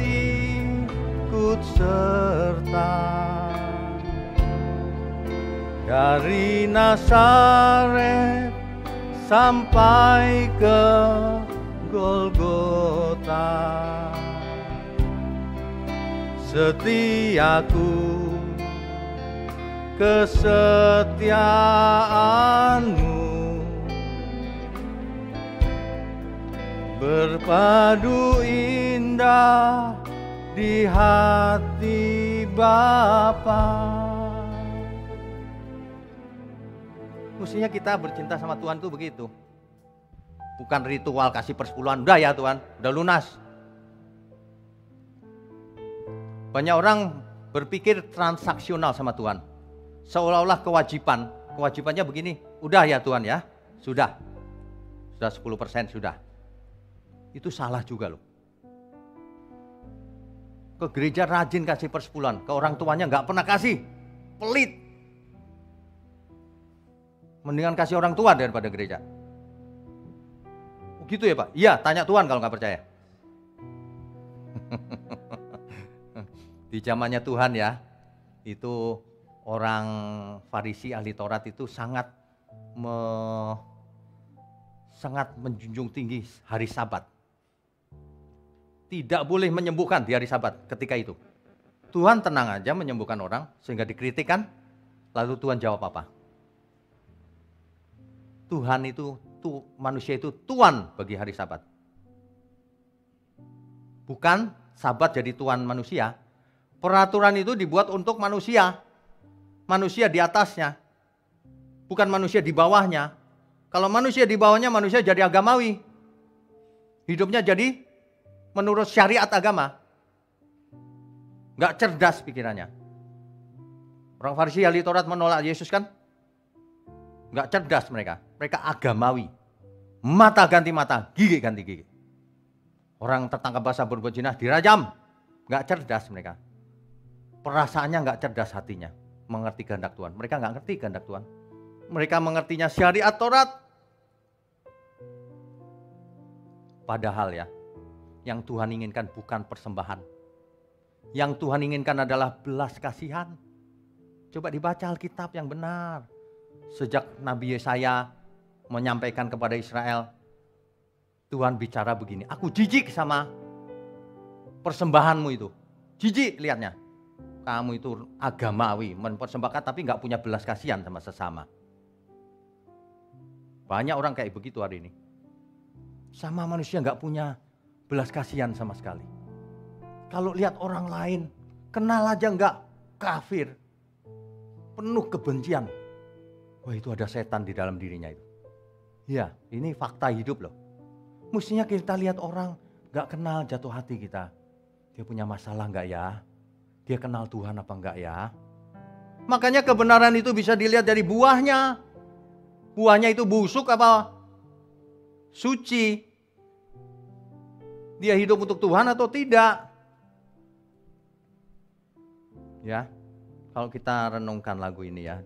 ikut serta, dari Nazaret sampai ke Golgota. Setiaku, kesetiaanmu berpadu indah di hati Bapa. Mestinya kita bercinta sama Tuhan itu begitu. Bukan ritual kasih persepuluhan, udah ya Tuhan, udah lunas. Banyak orang berpikir transaksional sama Tuhan. Seolah-olah kewajiban. Kewajibannya begini, udah ya Tuhan ya. Sudah 10% sudah. Itu salah juga loh. Ke gereja rajin kasih persepuluhan. Ke orang tuanya nggak pernah kasih. Pelit. Mendingan kasih orang tua daripada gereja. Oh gitu ya Pak? Iya, tanya Tuhan kalau nggak percaya. Di zamannya Tuhan ya, itu orang Farisi ahli Taurat itu sangat menjunjung tinggi hari Sabat. Tidak boleh menyembuhkan di hari Sabat ketika itu. Tuhan tenang aja menyembuhkan orang sehingga dikritik kan, lalu Tuhan jawab apa? Tuhan itu, manusia itu Tuhan bagi hari Sabat. Bukan Sabat jadi Tuhan manusia. Peraturan itu dibuat untuk manusia. Manusia di atasnya. Bukan manusia di bawahnya. Kalau manusia di bawahnya, manusia jadi agamawi. Hidupnya jadi menurut syariat agama. Nggak cerdas pikirannya. Orang Farisi ahli Taurat menolak Yesus kan? Nggak cerdas mereka. Mereka agamawi. Mata ganti mata, gigi ganti gigi. Orang tertangkap basah berbuat zina dirajam. Nggak cerdas mereka. Perasaannya nggak cerdas hatinya. Mengerti kehendak Tuhan. Mereka nggak ngerti kehendak Tuhan. Mereka mengertinya syariat Taurat. Padahal ya, Yang Tuhan inginkan bukan persembahan. Yang Tuhan inginkan adalah belas kasihan. Coba dibaca Alkitab yang benar. Sejak Nabi Yesaya menyampaikan kepada Israel, Tuhan bicara begini, aku jijik sama persembahanmu itu. Jijik lihatnya. Kamu itu agamawi, mempersembahkan tapi nggak punya belas kasihan sama sesama. Banyak orang kayak begitu hari ini. Sama manusia nggak punya belas kasihan sama sekali. Kalau lihat orang lain, kenal aja nggak, kafir. Penuh kebencian. Wah, itu ada setan di dalam dirinya itu. Ya, ini fakta hidup loh. Mestinya kita lihat orang nggak kenal jatuh hati kita. Dia punya masalah nggak ya? Dia kenal Tuhan apa enggak ya? Makanya kebenaran itu bisa dilihat dari buahnya. Buahnya itu busuk apa suci? Dia hidup untuk Tuhan atau tidak? Ya, kalau kita renungkan lagu ini ya,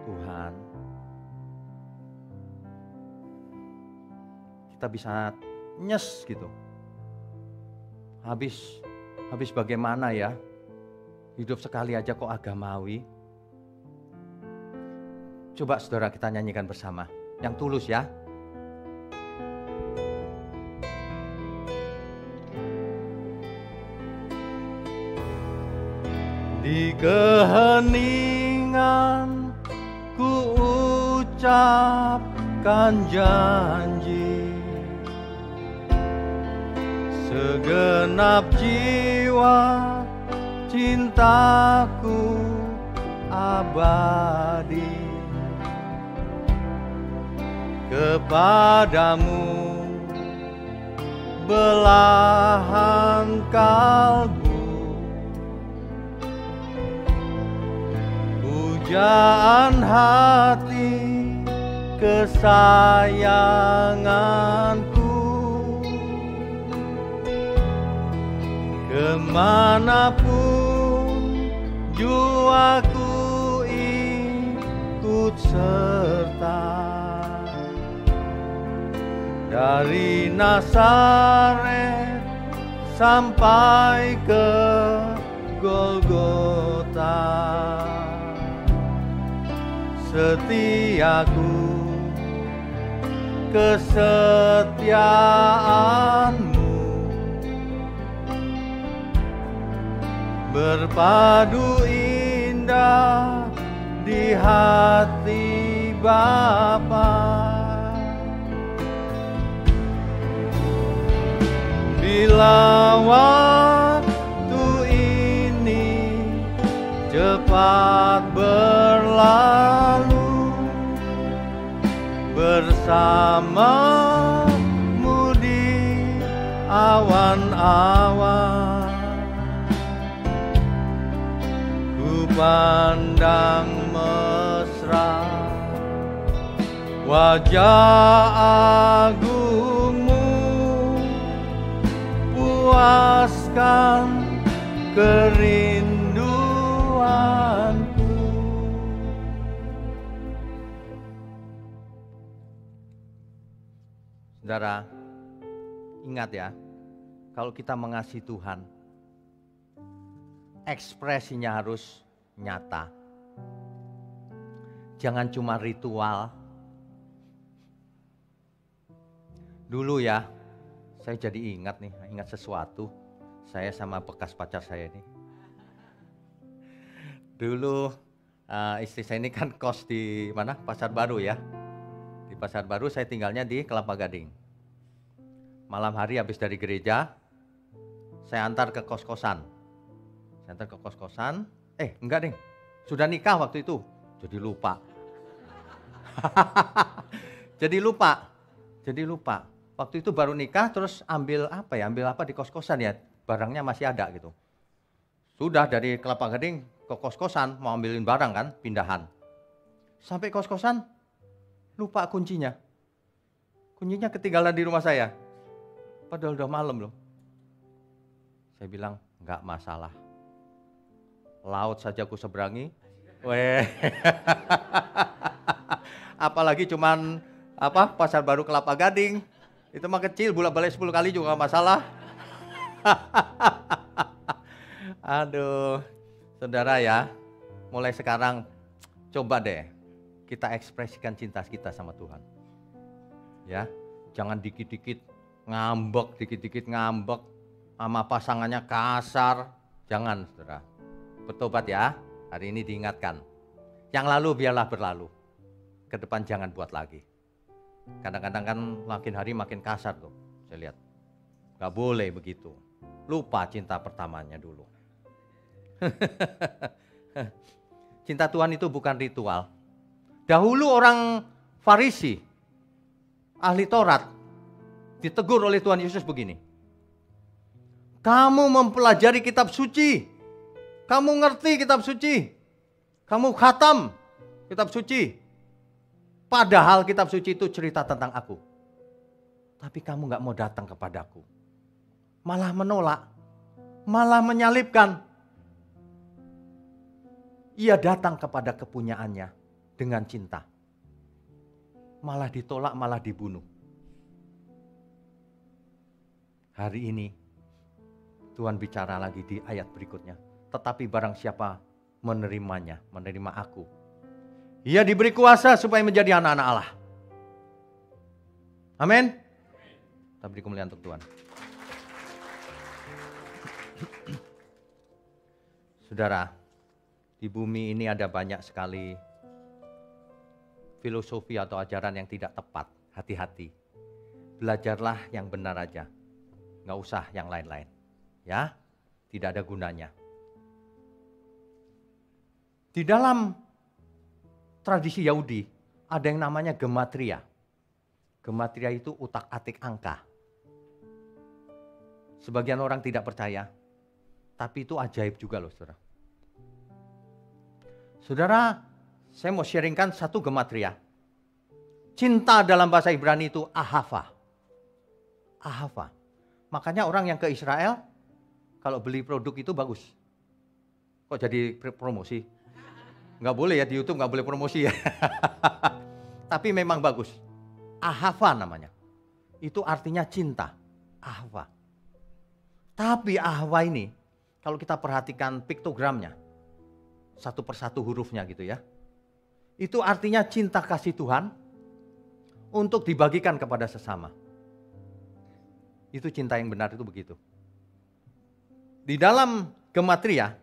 Tuhan, kita bisa nyes gitu. Habis bagaimana ya? Hidup sekali aja kok agamawi. Coba saudara kita nyanyikan bersama. Yang tulus ya. Di keheningan ku ucapkan janji, segenap jiwa cintaku abadi kepadamu, belahan kalbu, pujaan hati kesayanganku. Kemanapun jiwaku ikut serta, dari Nazaret sampai ke Golgota. Setiaku, kesetiaanmu berpadu indah di hati Bapa. Bila waktu ini cepat berlalu, bersamamu di awan-awan, ku pandang mesra wajah agungmu, puaskan kerinduanku. Saudara, ingat ya, kalau kita mengasihi Tuhan, ekspresinya harus nyata. Jangan cuma ritual. Dulu ya, saya jadi ingat sesuatu. Saya sama bekas pacar saya ini. Dulu istri saya ini kan kos di mana? Pasar Baru ya. Di Pasar Baru, saya tinggalnya di Kelapa Gading. Malam hari habis dari gereja, saya antar ke kos-kosan. Saya antar ke kos-kosan. Enggak deh, sudah nikah waktu itu. Jadi lupa. Jadi lupa. Waktu itu baru nikah, terus ambil apa di kos-kosan ya. Barangnya masih ada gitu. Sudah dari Kelapa Gading ke kos-kosan, mau ambilin barang kan, pindahan. Sampai kos-kosan, lupa kuncinya. Kuncinya ketinggalan di rumah saya. Padahal udah malam loh. Saya bilang, enggak masalah. Laut saja ku seberangi. Weh. Apalagi cuman Pasar Baru Kelapa Gading. Itu mah kecil, bolak-balik 10 kali juga gak masalah. Aduh, saudara ya, mulai sekarang coba deh kita ekspresikan cinta kita sama Tuhan. Ya, jangan dikit-dikit ngambek, sama pasangannya kasar. Jangan, saudara. Bertobat ya, hari ini diingatkan. Yang lalu biarlah berlalu. Ke depan jangan buat lagi. Kadang-kadang kan makin hari makin kasar tuh, saya lihat. Gak boleh begitu. Lupa cinta pertamanya dulu. Cinta Tuhan itu bukan ritual. Dahulu orang Farisi, ahli Taurat, ditegur oleh Tuhan Yesus begini. Kamu mempelajari kitab suci. Kamu ngerti kitab suci. Kamu khatam kitab suci. Padahal kitab suci itu cerita tentang aku. Tapi kamu gak mau datang kepadaku. Malah menolak. Malah menyalibkan. Ia datang kepada kepunyaannya dengan cinta. Malah ditolak, malah dibunuh. Hari ini Tuhan bicara lagi di ayat berikutnya. Tetapi barang siapa menerimanya, menerima aku, ia diberi kuasa supaya menjadi anak-anak Allah. Amin. Kita beri kemuliaan untuk Tuhan. Saudara, di bumi ini ada banyak sekali filosofi atau ajaran yang tidak tepat. Hati-hati. Belajarlah yang benar aja. Nggak usah yang lain-lain. Ya, tidak ada gunanya. Di dalam tradisi Yahudi ada yang namanya gematria. Gematria itu utak-atik angka. Sebagian orang tidak percaya, tapi itu ajaib juga loh, saudara. Saudara, saya mau sharingkan satu gematria. Cinta dalam bahasa Ibrani itu ahava. Ahava. Makanya orang yang ke Israel, kalau beli produk itu bagus. Kok jadi promosi? Nggak boleh ya, di YouTube nggak boleh promosi ya. Tapi memang bagus. Ahava namanya. Itu artinya cinta. Ahava. Tapi ahava ini, kalau kita perhatikan piktogramnya, satu persatu hurufnya gitu ya. Itu artinya cinta kasih Tuhan untuk dibagikan kepada sesama. Itu cinta yang benar itu begitu. Di dalam gematria,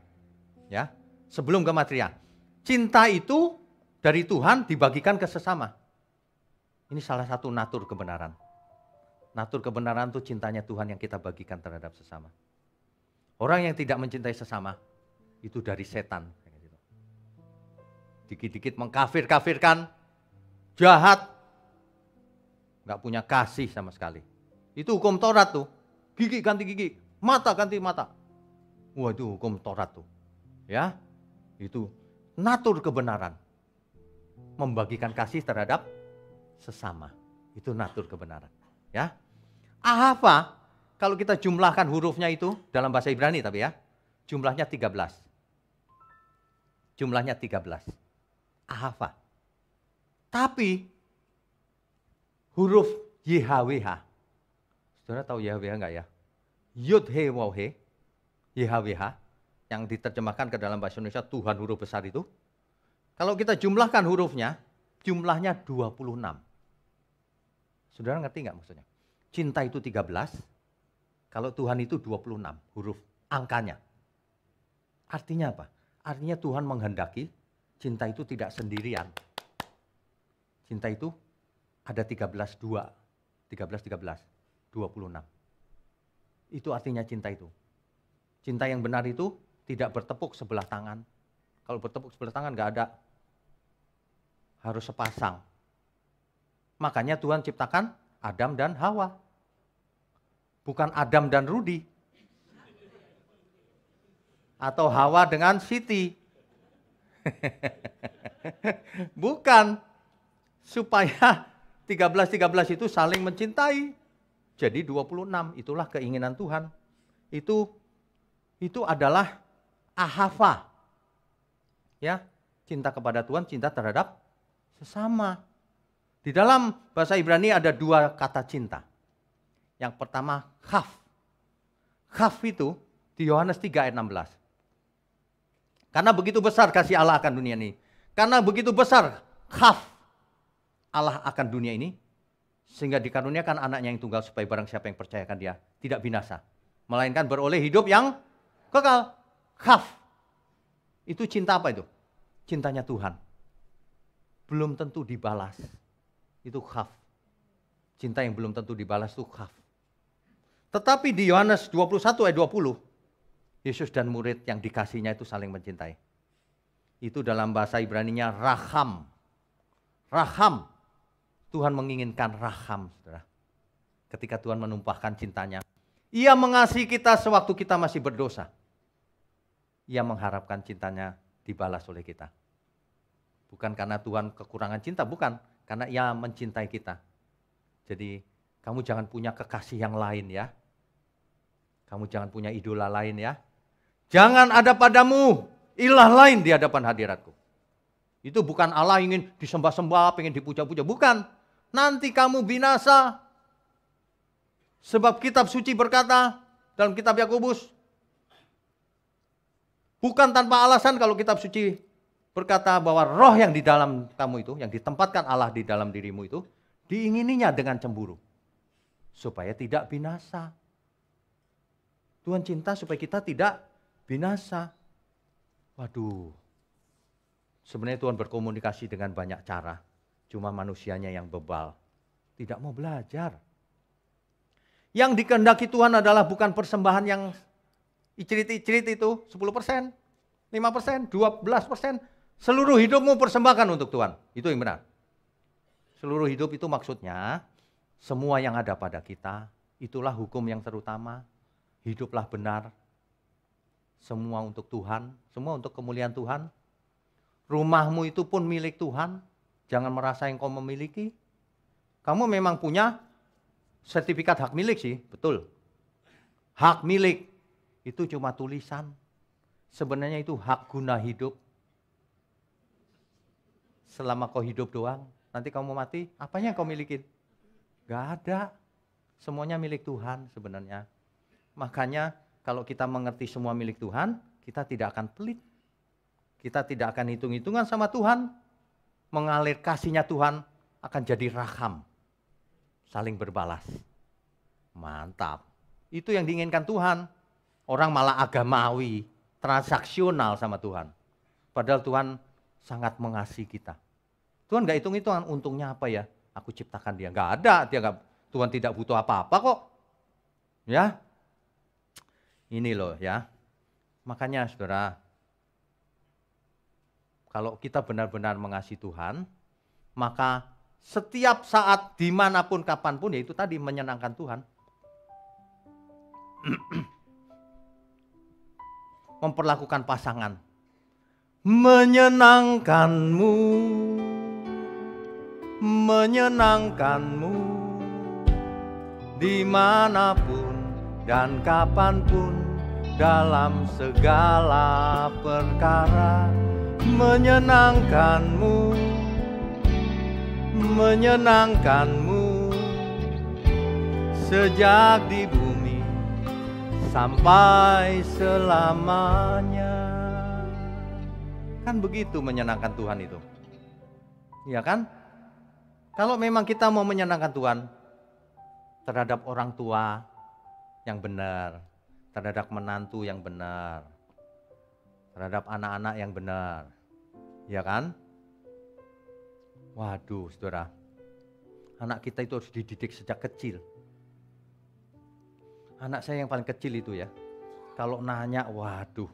ya, sebelum gematria, cinta itu dari Tuhan dibagikan ke sesama. Ini salah satu natur kebenaran. Natur kebenaran itu cintanya Tuhan yang kita bagikan terhadap sesama. Orang yang tidak mencintai sesama, itu dari setan. Dikit-dikit mengkafir-kafirkan, jahat, nggak punya kasih sama sekali. Itu hukum Taurat tuh. Gigi ganti gigi, mata ganti mata. Wah, itu hukum Taurat tuh. Ya, itu natur kebenaran. Membagikan kasih terhadap sesama. Itu natur kebenaran. Ya, ahava, kalau kita jumlahkan hurufnya itu dalam bahasa Ibrani tapi ya, jumlahnya 13. Jumlahnya 13. Ahava. Tapi huruf YHWH. Saudara tahu YHWH enggak ya? Yud He Waw He. YHWH yang diterjemahkan ke dalam bahasa Indonesia Tuhan huruf besar itu. Kalau kita jumlahkan hurufnya, jumlahnya 26. Saudara ngerti nggak maksudnya? Cinta itu 13, kalau Tuhan itu 26 huruf angkanya. Artinya apa? Artinya Tuhan menghendaki cinta itu tidak sendirian. Cinta itu ada 13, 26. Itu artinya cinta itu. Cinta yang benar itu tidak bertepuk sebelah tangan. Kalau bertepuk sebelah tangan nggak ada. Harus sepasang. Makanya Tuhan ciptakan Adam dan Hawa. Bukan Adam dan Rudi. Atau Hawa dengan Siti. Bukan. Supaya 13 itu saling mencintai. Jadi 26, itulah keinginan Tuhan. Itu adalah ahava. Ya, cinta kepada Tuhan, cinta terhadap sesama. Di dalam bahasa Ibrani ada dua kata cinta. Yang pertama, khaf. Khaf itu di Yohanes 3 ayat 16. Karena begitu besar kasih Allah akan dunia ini. Karena begitu besar khaf Allah akan dunia ini. Sehingga dikaruniakan anaknya yang tunggal supaya barang siapa yang percayakan dia tidak binasa. Melainkan beroleh hidup yang kekal. Khaf. Itu cinta apa itu? Cintanya Tuhan. Belum tentu dibalas. Itu khaf. Cinta yang belum tentu dibalas itu khaf. Tetapi di Yohanes 21 ayat 20, Yesus dan murid yang dikasihnya itu saling mencintai. Itu dalam bahasa Ibraninya raham. Raham. Tuhan menginginkan raham, saudara. Ketika Tuhan menumpahkan cintanya. Ia mengasihi kita sewaktu kita masih berdosa. Ia mengharapkan cintanya dibalas oleh kita. Bukan karena Tuhan kekurangan cinta, bukan. Karena ia mencintai kita. Jadi kamu jangan punya kekasih yang lain ya. Kamu jangan punya idola lain ya. Jangan ada padamu ilah lain di hadapan hadiratku. Itu bukan Allah ingin disembah-sembah, pengen dipuja-puja. Bukan. Nanti kamu binasa. Sebab kitab suci berkata dalam kitab Yakobus. Bukan tanpa alasan kalau kitab suci berkata bahwa roh yang di dalam kamu itu, yang ditempatkan Allah di dalam dirimu itu, diingininya dengan cemburu. Supaya tidak binasa. Tuhan cinta supaya kita tidak binasa. Waduh. Sebenarnya Tuhan berkomunikasi dengan banyak cara. Cuma manusianya yang bebal. Tidak mau belajar. Yang dikehendaki Tuhan adalah bukan persembahan yang icirit-icirit itu 10%, 5%, 12%. Seluruh hidupmu persembahkan untuk Tuhan. Itu yang benar. Seluruh hidup itu maksudnya semua yang ada pada kita. Itulah hukum yang terutama. Hiduplah benar. Semua untuk Tuhan. Semua untuk kemuliaan Tuhan. Rumahmu itu pun milik Tuhan. Jangan merasa yang kau memiliki. Kamu memang punya sertifikat hak milik sih, betul. Hak milik itu cuma tulisan. Sebenarnya itu hak guna hidup. Selama kau hidup doang, nanti kamu mati, apanya yang kau milikin? Gak ada. Semuanya milik Tuhan sebenarnya. Makanya kalau kita mengerti semua milik Tuhan, kita tidak akan pelit. Kita tidak akan hitung-hitungan sama Tuhan. Mengalir kasihnya Tuhan akan jadi raham. Saling berbalas. Mantap. Itu yang diinginkan Tuhan. Orang malah agamawi, transaksional sama Tuhan. Padahal Tuhan sangat mengasihi kita. Tuhan gak hitung-hitungan untungnya apa ya. Aku ciptakan dia. Gak ada. Tuhan tidak butuh apa-apa kok. Ya. Ini loh ya. Makanya saudara, kalau kita benar-benar mengasihi Tuhan, maka setiap saat, dimanapun, kapanpun, ya itu tadi menyenangkan Tuhan. Memperlakukan pasangan. Menyenangkanmu, menyenangkanmu, dimanapun dan kapanpun, dalam segala perkara. Menyenangkanmu, menyenangkanmu, sejak di bumi sampai selamanya. Kan begitu menyenangkan Tuhan itu. Iya kan? Kalau memang kita mau menyenangkan Tuhan terhadap orang tua yang benar, terhadap menantu yang benar, terhadap anak-anak yang benar. Ya kan? Waduh, saudara. Anak kita itu harus dididik sejak kecil. Anak saya yang paling kecil itu ya. Kalau nanya, waduh.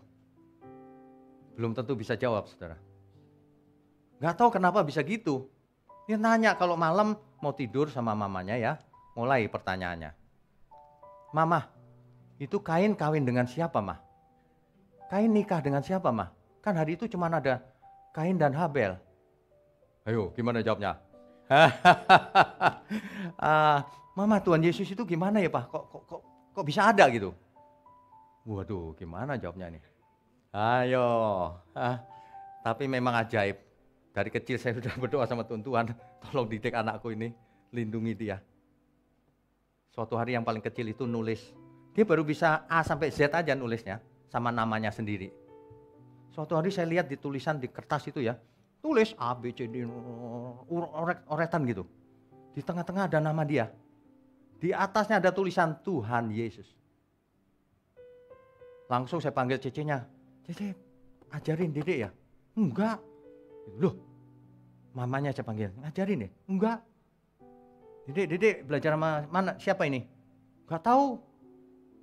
Belum tentu bisa jawab, saudara. Gak tahu kenapa bisa gitu. Dia nanya kalau malam mau tidur sama mamanya ya. Mulai pertanyaannya. Mama, itu Kain kawin dengan siapa, Mah? Kain nikah dengan siapa, Mah? Kan hari itu cuma ada Kain dan Habel. Ayo, gimana jawabnya? Mama, Tuhan Yesus itu gimana ya, Pak? Kok bisa ada gitu? Waduh, gimana jawabnya nih? Ayo. Tapi memang ajaib. Dari kecil saya sudah berdoa sama Tuhan, tolong didik anakku ini, lindungi dia. Suatu hari yang paling kecil itu nulis. Dia baru bisa A sampai Z aja nulisnya. Sama namanya sendiri. Suatu hari saya lihat di tulisan di kertas itu ya. Tulis A, B, C, D, oretan gitu. Di tengah-tengah ada nama dia. Di atasnya ada tulisan Tuhan Yesus. Langsung saya panggil Cece-nya. Cece, ajarin Dedek ya? Enggak. Loh, mamanya saya panggil. Ngajarin ya? Enggak. Dedek belajar sama mana? Siapa ini? Gak tahu.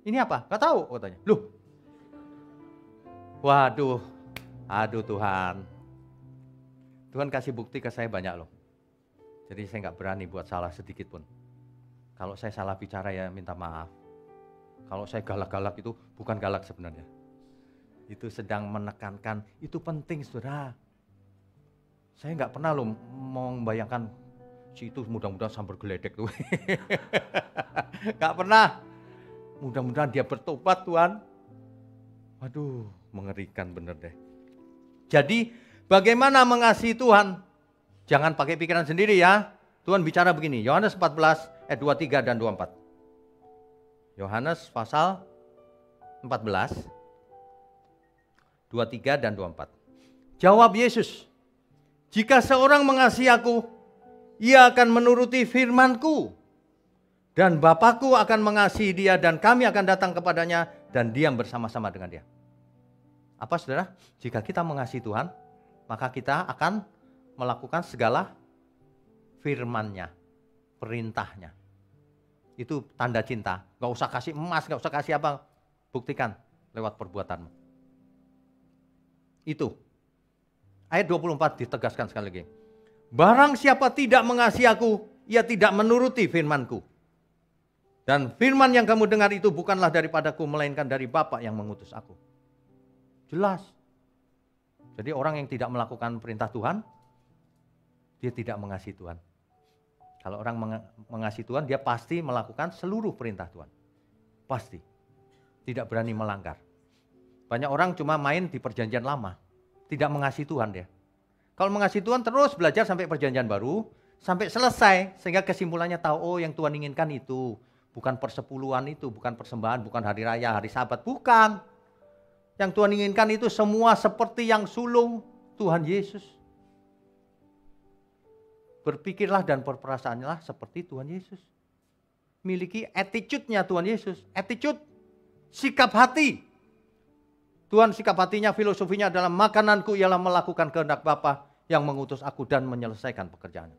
Ini apa? Gak tahu katanya. Loh. Waduh. Aduh Tuhan. Tuhan kasih bukti ke saya banyak loh. Jadi saya gak berani buat salah sedikit pun. Kalau saya salah bicara ya minta maaf. Kalau saya galak-galak itu bukan galak sebenarnya. Itu sedang menekankan, itu penting saudara. Saya gak pernah loh membayangkan si itu mudah-mudahan sambar geledek tuh. Gak pernah. Mudah-mudahan dia bertobat Tuhan. Waduh, mengerikan bener deh. Jadi bagaimana mengasihi Tuhan? Jangan pakai pikiran sendiri ya. Tuhan bicara begini, Yohanes 14 ayat 23 dan 24. Yohanes pasal 14, 23 dan 24. Jawab Yesus, jika seorang mengasihi aku, ia akan menuruti firman-Ku. Dan Bapa-Ku akan mengasihi dia dan kami akan datang kepadanya dan diam bersama-sama dengan dia. Apa saudara? Jika kita mengasihi Tuhan, maka kita akan melakukan segala firman-Nya, perintahnya. Itu tanda cinta. Gak usah kasih emas, gak usah kasih apa. Buktikan lewat perbuatanmu. Itu. Ayat 24 ditegaskan sekali lagi. Barang siapa tidak mengasihi aku, ia tidak menuruti firman-Ku. Dan firman yang kamu dengar itu bukanlah daripadaku, melainkan dari Bapa yang mengutus aku. Jelas. Jadi orang yang tidak melakukan perintah Tuhan, dia tidak mengasihi Tuhan. Kalau orang mengasihi Tuhan, dia pasti melakukan seluruh perintah Tuhan. Pasti. Tidak berani melanggar. Banyak orang cuma main di perjanjian lama. Tidak mengasihi Tuhan dia. Kalau mengasihi Tuhan terus belajar sampai perjanjian baru, sampai selesai. Sehingga kesimpulannya tahu, oh yang Tuhan inginkan itu. Bukan persepuluhan itu, bukan persembahan, bukan hari raya, hari sabat. Bukan. Yang Tuhan inginkan itu semua seperti yang sulung Tuhan Yesus. Berpikirlah dan berperasaanlah seperti Tuhan Yesus. Miliki attitude-nya Tuhan Yesus. Attitude, sikap hati. Tuhan sikap hatinya, filosofinya adalah makananku ialah melakukan kehendak Bapa yang mengutus aku dan menyelesaikan pekerjaannya.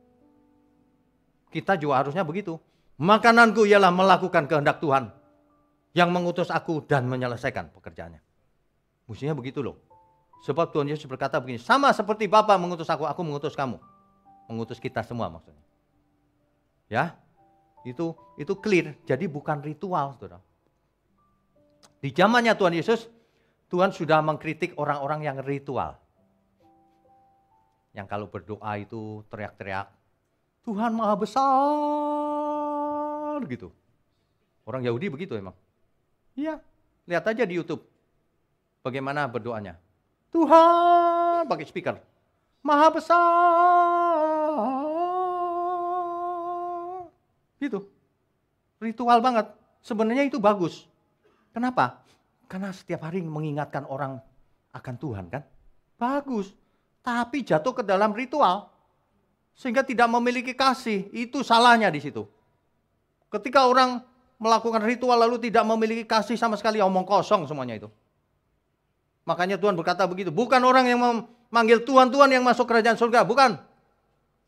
Kita juga harusnya begitu. Makananku ialah melakukan kehendak Tuhan yang mengutus aku dan menyelesaikan pekerjaannya. Mestinya begitu loh. Sebab Tuhan Yesus berkata begini, sama seperti Bapa mengutus aku mengutus kamu. Mengutus kita semua maksudnya. Ya, itu clear. Jadi bukan ritual, saudara. Di zamannya Tuhan Yesus, Tuhan sudah mengkritik orang-orang yang ritual. Yang kalau berdoa itu teriak-teriak, Tuhan Maha Besar gitu. Orang Yahudi begitu emang. Iya, lihat aja di YouTube. Bagaimana berdoanya. Tuhan, pakai speaker. Maha Besar. Gitu. Ritual banget. Sebenarnya itu bagus. Kenapa? Karena setiap hari mengingatkan orang akan Tuhan kan. Bagus. Tapi jatuh ke dalam ritual. Sehingga tidak memiliki kasih. Itu salahnya di situ. Ketika orang melakukan ritual lalu tidak memiliki kasih sama sekali, omong kosong semuanya itu. Makanya Tuhan berkata begitu. Bukan orang yang memanggil Tuhan, Tuhan yang masuk kerajaan surga. Bukan.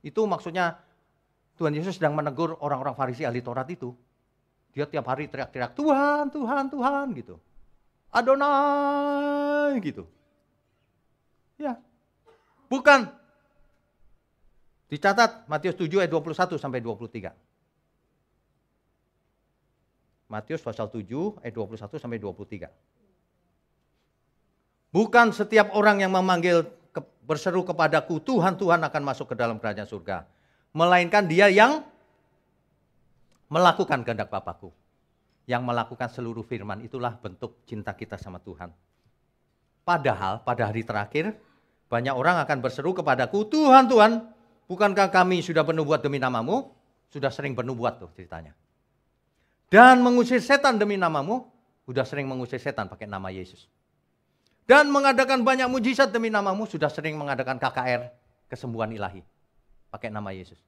Itu maksudnya Tuhan Yesus sedang menegur orang-orang Farisi ahli Taurat itu. Dia tiap hari teriak-teriak, Tuhan, Tuhan, Tuhan gitu. Adonai gitu. Ya. Bukan. Dicatat Matius 7 ayat 21 sampai 23. Matius pasal 7 ayat 21 sampai 23. Bukan setiap orang yang memanggil berseru kepadaku, Tuhan, Tuhan akan masuk ke dalam kerajaan surga. Melainkan dia yang melakukan kehendak Bapakku. Yang melakukan seluruh firman, itulah bentuk cinta kita sama Tuhan. Padahal pada hari terakhir, banyak orang akan berseru kepadaku, Tuhan, Tuhan, bukankah kami sudah bernubuat demi namamu? Sudah sering bernubuat tuh ceritanya. Dan mengusir setan demi namamu, sudah sering mengusir setan pakai nama Yesus. Dan mengadakan banyak mujizat demi namamu, sudah sering mengadakan KKR, kesembuhan ilahi, pakai nama Yesus.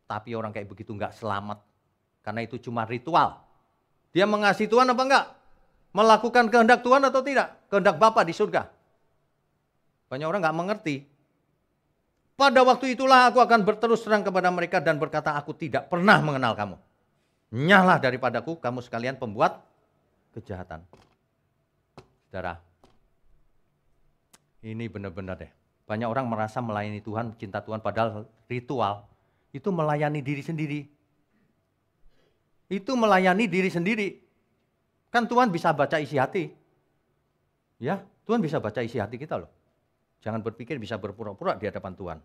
Tapi orang kayak begitu enggak selamat, karena itu cuma ritual. Dia mengasihi Tuhan apa enggak? Melakukan kehendak Tuhan atau tidak? Kehendak Bapa di surga. Banyak orang enggak mengerti. Pada waktu itulah aku akan berterus terang kepada mereka dan berkata, aku tidak pernah mengenal kamu. Nyahlah daripadaku, kamu sekalian pembuat kejahatan. Saudara, ini benar-benar deh. Banyak orang merasa melayani Tuhan, cinta Tuhan, padahal ritual itu melayani diri sendiri. Itu melayani diri sendiri. Kan Tuhan bisa baca isi hati. Ya, Tuhan bisa baca isi hati kita loh. Jangan berpikir bisa berpura-pura di hadapan Tuhan.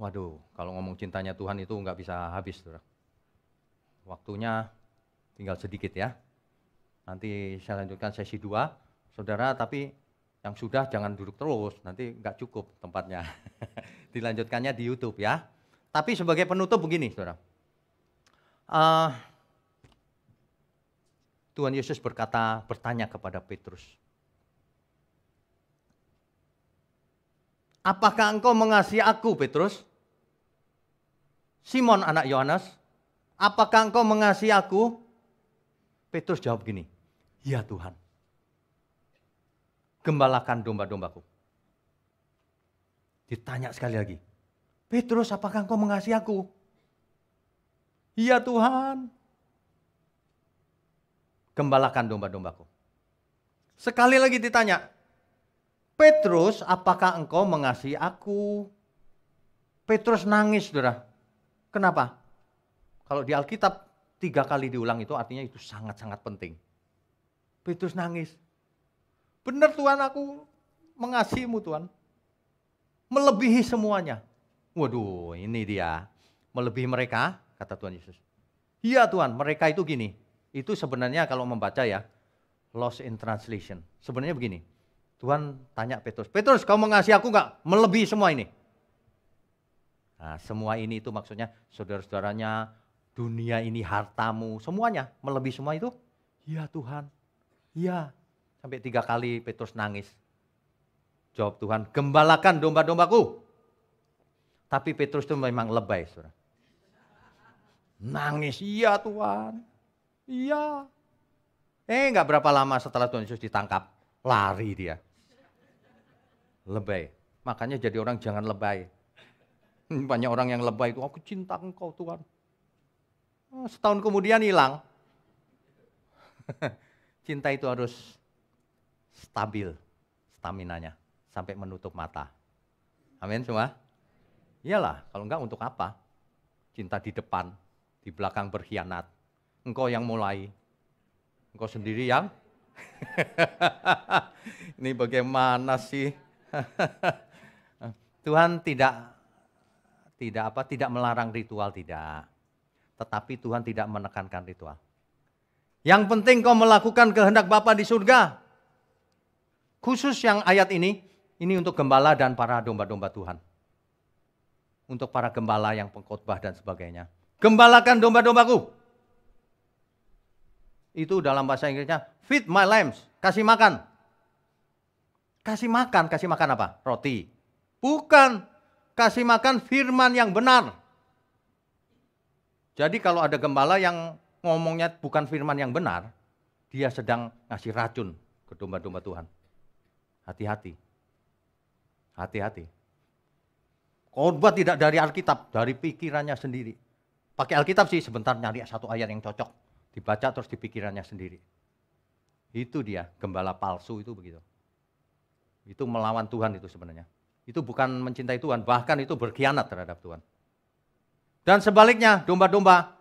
Waduh, kalau ngomong cintanya Tuhan itu nggak bisa habis, saudara. Waktunya tinggal sedikit ya. Nanti saya lanjutkan sesi 2, saudara, tapi yang sudah jangan duduk terus, nanti nggak cukup tempatnya. Dilanjutkannya di YouTube ya. Tapi sebagai penutup begini, saudara. Tuhan Yesus bertanya kepada Petrus. Apakah engkau mengasihi aku, Petrus? Simon anak Yohanes, apakah engkau mengasihi aku? Petrus jawab gini, ya Tuhan. Gembalakan domba-dombaku. Ditanya sekali lagi, Petrus apakah engkau mengasihi aku? Iya Tuhan. Gembalakan domba-dombaku. Sekali lagi ditanya, Petrus apakah engkau mengasihi aku? Petrus nangis, saudara. Kenapa? Kalau di Alkitab 3 kali diulang itu artinya itu sangat-sangat penting. Petrus nangis. Benar Tuhan, aku mengasihimu Tuhan. Melebihi semuanya. Waduh, ini dia. Melebihi mereka, kata Tuhan Yesus. Iya Tuhan, mereka itu gini. Itu sebenarnya kalau membaca ya, lost in translation. Sebenarnya begini. Tuhan tanya Petrus, Petrus kau mengasihi aku enggak? Melebihi semua ini. Nah, semua ini itu maksudnya saudara-saudaranya, dunia ini, hartamu, semuanya. Melebihi semua itu? Iya Tuhan, iya. Sampai 3 kali Petrus nangis. Jawab Tuhan, gembalakan domba-dombaku. Tapi Petrus itu memang lebay, saudara. Nangis, iya Tuhan, iya. Enggak berapa lama setelah Tuhan Yesus ditangkap, lari dia. Lebay. Makanya jadi orang jangan lebay. Banyak orang yang lebay itu, aku cinta engkau Tuhan. Setahun kemudian hilang. Cinta itu harus stabil, staminanya, sampai menutup mata. Amin semua? Iyalah, kalau enggak untuk apa? Cinta di depan, di belakang berkhianat. Engkau yang mulai, engkau sendiri yang... Ini bagaimana sih? Tuhan tidak melarang ritual, tidak. Tetapi Tuhan tidak menekankan ritual. Yang penting kau melakukan kehendak Bapa di surga. Khusus yang ayat ini untuk gembala dan para domba-domba Tuhan. Untuk para gembala yang pengkhotbah dan sebagainya. Gembalakan domba-dombaku. Itu dalam bahasa Inggrisnya, feed my lambs, kasih makan. Kasih makan apa? Roti. Bukan, kasih makan firman yang benar. Jadi kalau ada gembala yang ngomongnya bukan firman yang benar, dia sedang ngasih racun ke domba-domba Tuhan. Hati-hati. Hati-hati. Khotbah tidak dari Alkitab, dari pikirannya sendiri. Pakai Alkitab sih sebentar nyari satu ayat yang cocok. Dibaca terus di pikirannya sendiri. Itu dia, gembala palsu itu begitu. Itu melawan Tuhan itu sebenarnya. Itu bukan mencintai Tuhan, bahkan itu berkhianat terhadap Tuhan. Dan sebaliknya, domba-domba,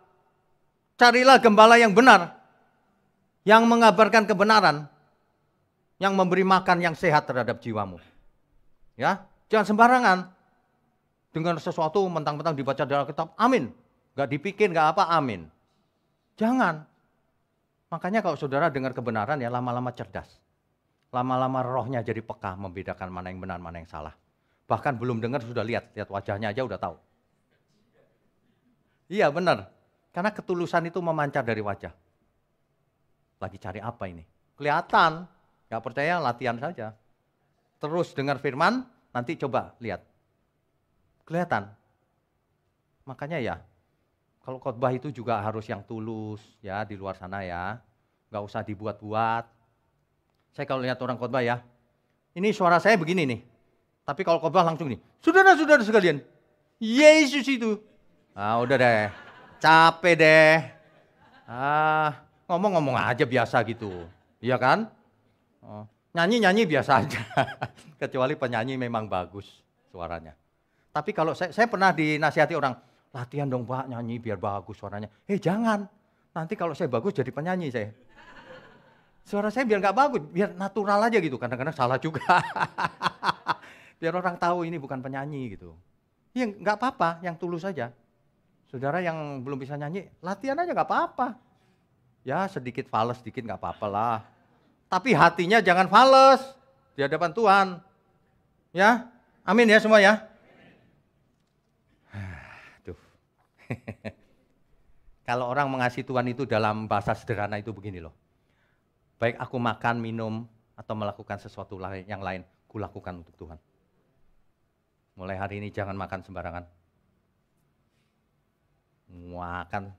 carilah gembala yang benar, yang mengabarkan kebenaran, yang memberi makan yang sehat terhadap jiwamu. Ya, jangan sembarangan. Dengan sesuatu mentang-mentang dibaca dalam kitab, amin. Gak dipikir, gak apa, amin. Jangan. Makanya kalau saudara dengar kebenaran ya lama-lama cerdas. Lama-lama rohnya jadi peka membedakan mana yang benar, mana yang salah. Bahkan belum dengar sudah lihat wajahnya aja udah tahu. Iya benar. Karena ketulusan itu memancar dari wajah. Lagi cari apa ini? Kelihatan. Gak percaya, latihan saja. Terus dengar firman, nanti coba lihat. Kelihatan. Makanya ya, kalau khotbah itu juga harus yang tulus ya di luar sana ya. Gak usah dibuat-buat. Saya kalau lihat orang khotbah ya, ini suara saya begini nih. Tapi kalau khotbah langsung nih, saudara-saudara sekalian, Yesus itu. Ah udah deh, capek deh. Ngomong-ngomong aja biasa gitu, iya kan? Nyanyi-nyanyi biasa aja, kecuali penyanyi memang bagus suaranya. Tapi kalau saya pernah dinasihati orang, latihan dong Pak nyanyi biar bagus suaranya. Jangan, nanti kalau saya bagus jadi penyanyi saya. Suara saya biar nggak bagus, biar natural aja gitu. Kadang-kadang salah juga. Biar orang tahu ini bukan penyanyi gitu. Ya nggak apa-apa, yang tulus saja. Saudara yang belum bisa nyanyi, latihan aja nggak apa-apa. Ya sedikit fales, sedikit nggak apa-apa lah. Tapi hatinya jangan fales di hadapan Tuhan. Ya, amin ya semua ya. Tuh. Kalau orang mengasihi Tuhan itu dalam bahasa sederhana itu begini loh. Baik aku makan, minum, atau melakukan sesuatu yang lain, kulakukan untuk Tuhan. Mulai hari ini jangan makan sembarangan. Makan.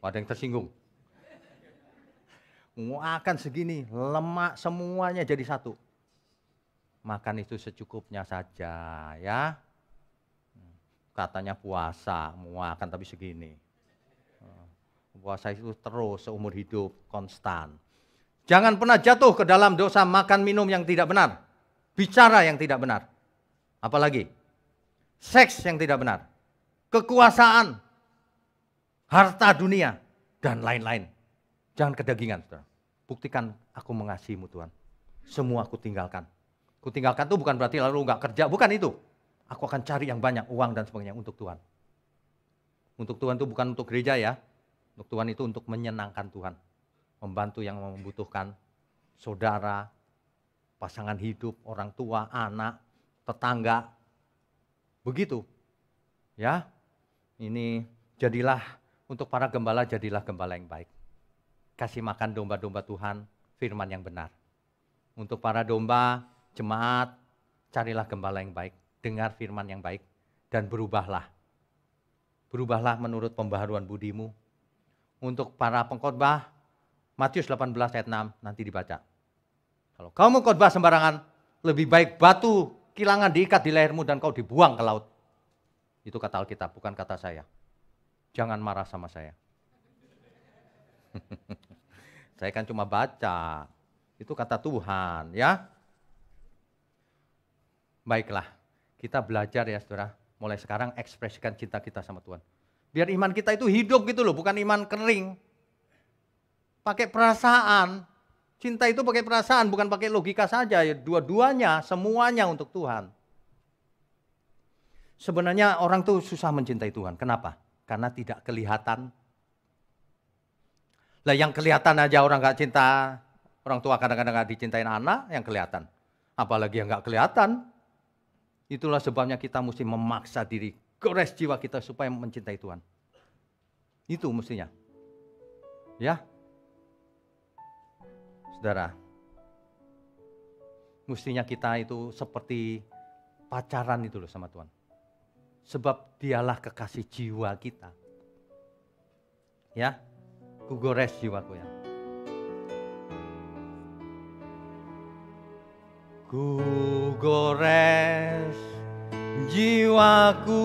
Ada yang tersinggung. Makan segini, lemak semuanya jadi satu. Makan itu secukupnya saja ya. Katanya puasa, mau makan tapi segini. Puasa itu terus seumur hidup, konstan. Jangan pernah jatuh ke dalam dosa makan minum yang tidak benar. Bicara yang tidak benar. Apalagi? Seks yang tidak benar. Kekuasaan. Harta dunia. Dan lain-lain. Jangan kedagingan, saudara. Buktikan aku mengasihimu Tuhan. Semua aku tinggalkan. Aku tinggalkan itu bukan berarti lalu nggak kerja. Bukan itu. Aku akan cari yang banyak, uang dan sebagainya untuk Tuhan. Untuk Tuhan itu bukan untuk gereja ya. Untuk Tuhan itu untuk menyenangkan Tuhan. Membantu yang membutuhkan. Saudara, pasangan hidup, orang tua, anak, tetangga. Begitu. Ya. Ini jadilah untuk para gembala, jadilah gembala yang baik. Kasih makan domba-domba Tuhan, firman yang benar. Untuk para domba, jemaat, carilah gembala yang baik. Dengar firman yang baik. Dan berubahlah. Berubahlah menurut pembaharuan budimu. Untuk para pengkhotbah, Matius 18 ayat 6 nanti dibaca. Kalau kamu khotbah sembarangan, lebih baik batu kilangan diikat di lehermu dan kau dibuang ke laut. Itu kata Alkitab, bukan kata saya. Jangan marah sama saya. Saya kan cuma baca. Itu kata Tuhan ya. Baiklah, kita belajar ya saudara. Mulai sekarang ekspresikan cinta kita sama Tuhan. Biar iman kita itu hidup gitu loh, bukan iman kering. Pakai perasaan. Cinta itu pakai perasaan, bukan pakai logika saja. Dua-duanya, semuanya untuk Tuhan. Sebenarnya orang tuh susah mencintai Tuhan. Kenapa? Karena tidak kelihatan. Lah yang kelihatan aja orang gak cinta. Orang tua kadang-kadang gak dicintain anak, yang kelihatan. Apalagi yang gak kelihatan. Itulah sebabnya kita mesti memaksa diri. Gores jiwa kita supaya mencintai Tuhan. Itu mestinya. Ya. Saudara. Mestinya kita itu seperti pacaran itu loh sama Tuhan. Sebab dialah kekasih jiwa kita. Ya. Ku gores jiwaku ya. Ku gores jiwaku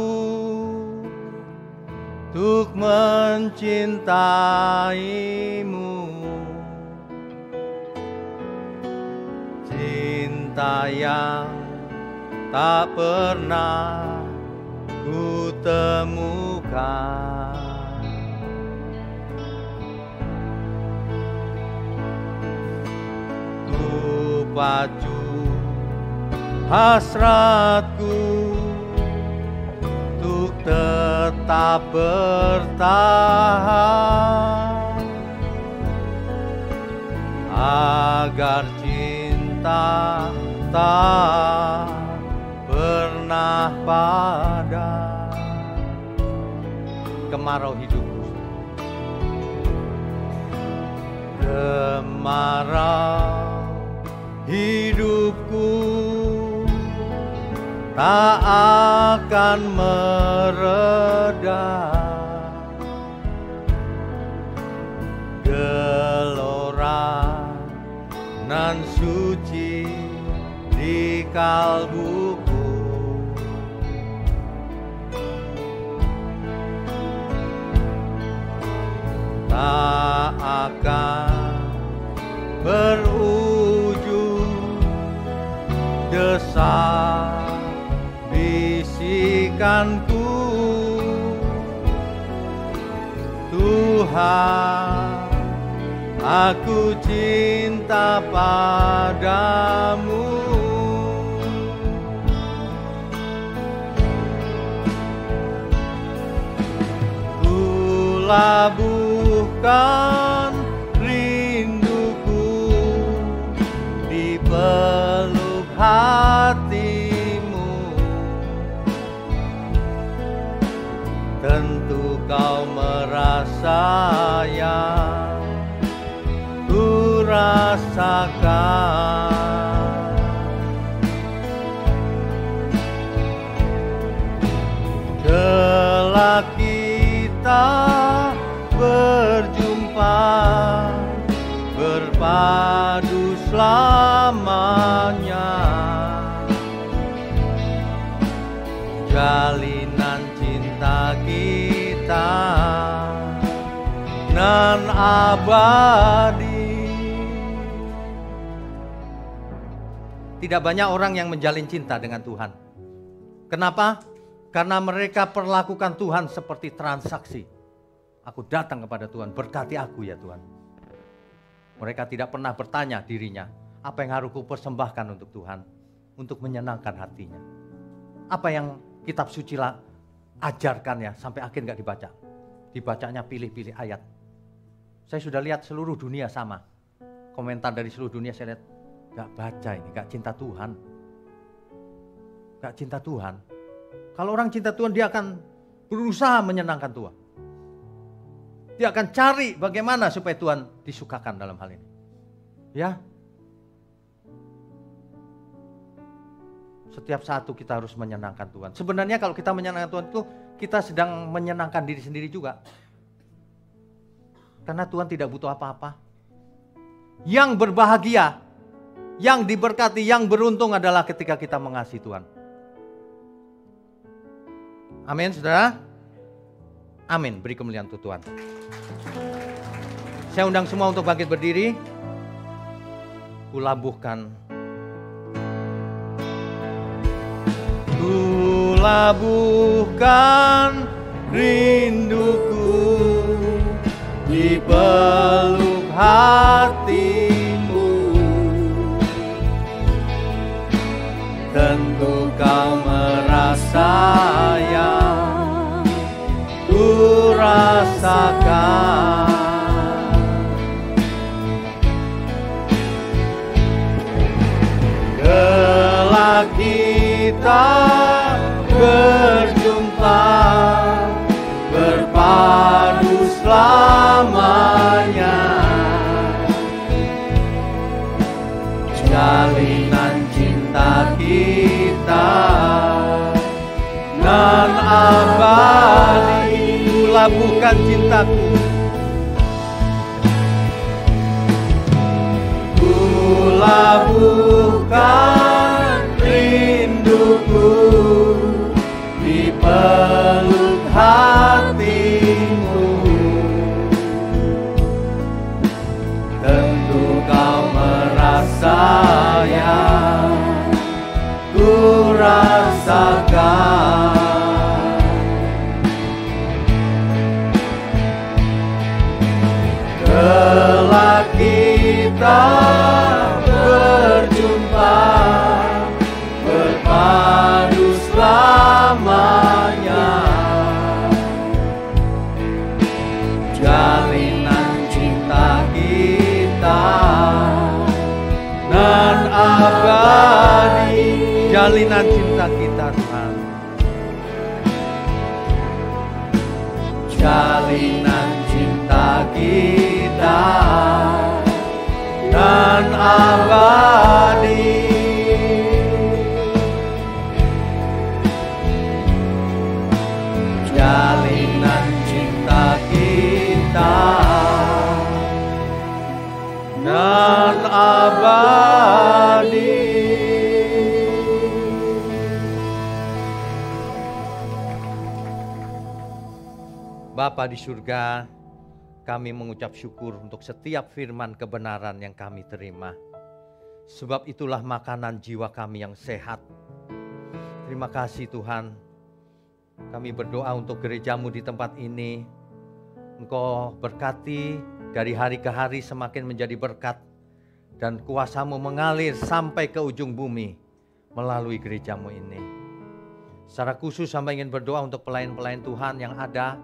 untuk mencintaimu, cinta yang tak pernah ku temukan. Ku pacu hasratku untuk tetap bertahan, agar cinta tak pernah padam. kemarau hidupku. Kemarau hidupku tak akan mereda. Gelora nan suci di kalbuku tak akan berujung desah bisikanku. Tuhan, aku cinta padamu. Ku labuhkan rinduku di peluk hatimu. Tentu kau merasa yang ku rasakan. Kelak kita berjumpa, berpadu selamanya. Jalinan cinta kita nan abadi. Tidak banyak orang yang menjalin cinta dengan Tuhan. Kenapa? Karena mereka perlakukan Tuhan seperti transaksi. Aku datang kepada Tuhan, berkati aku ya Tuhan. Mereka tidak pernah bertanya dirinya, apa yang harus kupersembahkan untuk Tuhan, untuk menyenangkan hatinya. Apa yang kitab suci ajarkan ya, sampai akhir nggak dibaca. Dibacanya pilih-pilih ayat. Saya sudah lihat seluruh dunia sama. Komentar dari seluruh dunia saya lihat, gak baca ini, gak cinta Tuhan. Gak cinta Tuhan. Kalau orang cinta Tuhan, dia akan berusaha menyenangkan Tuhan. Dia akan cari bagaimana supaya Tuhan disukakan dalam hal ini. Ya. Setiap satu kita harus menyenangkan Tuhan. Sebenarnya kalau kita menyenangkan Tuhan itu, kita sedang menyenangkan diri sendiri juga. Karena Tuhan tidak butuh apa-apa. Yang berbahagia, yang diberkati, yang beruntung adalah ketika kita mengasihi Tuhan. Amin, saudara. Amin, beri kemuliaan untuk Tuhan. Saya undang semua untuk bangkit berdiri. Kulabuhkan. Kulabuhkan rinduku di peluk hatimu. Tentu kau merasa yang ku rasakan. Kelak kita berjumpa, berpadu selamanya. Jalinan cinta kita nan abadi. Kulabuhkan cintaku, kulabuhkan rinduku di peluk hatimu. Tentu kau merasa yang ku rasakan. Kelak kita berjumpa, berpadu selamanya. Jalinan cinta kita nan abadi. Jalinan cinta kita Tuhan. jalinan cinta kita dan abadi. Jalinan cinta kita dan abadi. Bapa di surga, kami mengucap syukur untuk setiap firman kebenaran yang kami terima. Sebab itulah makanan jiwa kami yang sehat. Terima kasih Tuhan. Kami berdoa untuk gerejamu di tempat ini. Engkau berkati dari hari ke hari semakin menjadi berkat. Dan kuasamu mengalir sampai ke ujung bumi melalui gerejamu ini. Secara khusus hamba ingin berdoa untuk pelayan-pelayan Tuhan yang ada.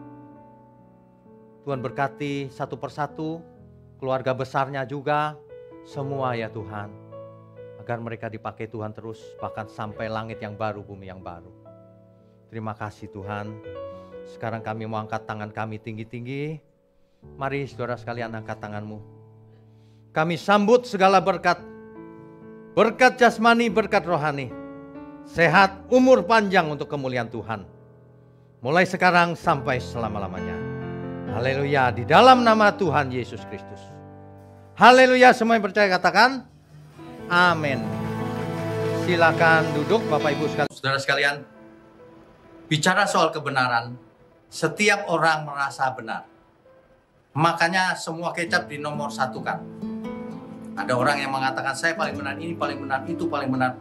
Tuhan berkati satu persatu, keluarga besarnya juga, semua ya Tuhan. Agar mereka dipakai Tuhan terus, bahkan sampai langit yang baru, bumi yang baru. Terima kasih Tuhan. Sekarang kami mau angkat tangan kami tinggi-tinggi. Mari saudara sekalian angkat tanganmu. Kami sambut segala berkat. Berkat jasmani, berkat rohani. Sehat, umur panjang untuk kemuliaan Tuhan. Mulai sekarang sampai selama-lamanya. Haleluya, di dalam nama Tuhan Yesus Kristus. Haleluya, semua yang percaya katakan amin. Silakan duduk Bapak Ibu sekalian. Saudara sekalian, bicara soal kebenaran, setiap orang merasa benar. Makanya semua kecap di nomor satu kan. Ada orang yang mengatakan saya paling benar, ini paling benar, itu paling benar.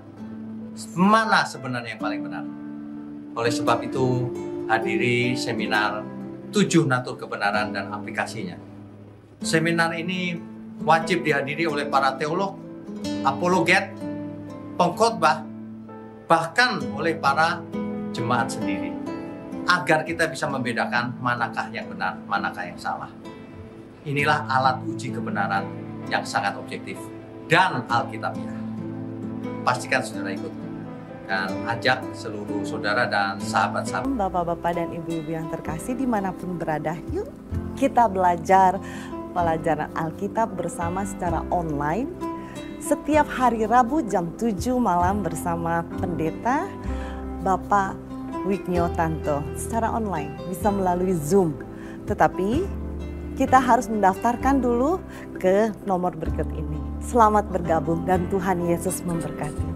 Mana sebenarnya yang paling benar? Oleh sebab itu hadiri seminar 7 natur kebenaran dan aplikasinya. Seminar ini wajib dihadiri oleh para teolog, apologet, pengkhotbah, bahkan oleh para jemaat sendiri. Agar kita bisa membedakan manakah yang benar, manakah yang salah. Inilah alat uji kebenaran yang sangat objektif dan alkitabiah. Pastikan saudara ikut. Dan ajak seluruh saudara dan sahabat-sahabat. Bapak-bapak dan ibu-ibu yang terkasih dimanapun berada, yuk kita belajar pelajaran Alkitab bersama secara online. Setiap hari Rabu jam 7 malam bersama pendeta Bapak Wignio Tanto. Secara online, bisa melalui Zoom. Tetapi kita harus mendaftarkan dulu ke nomor berikut ini. Selamat bergabung dan Tuhan Yesus memberkati.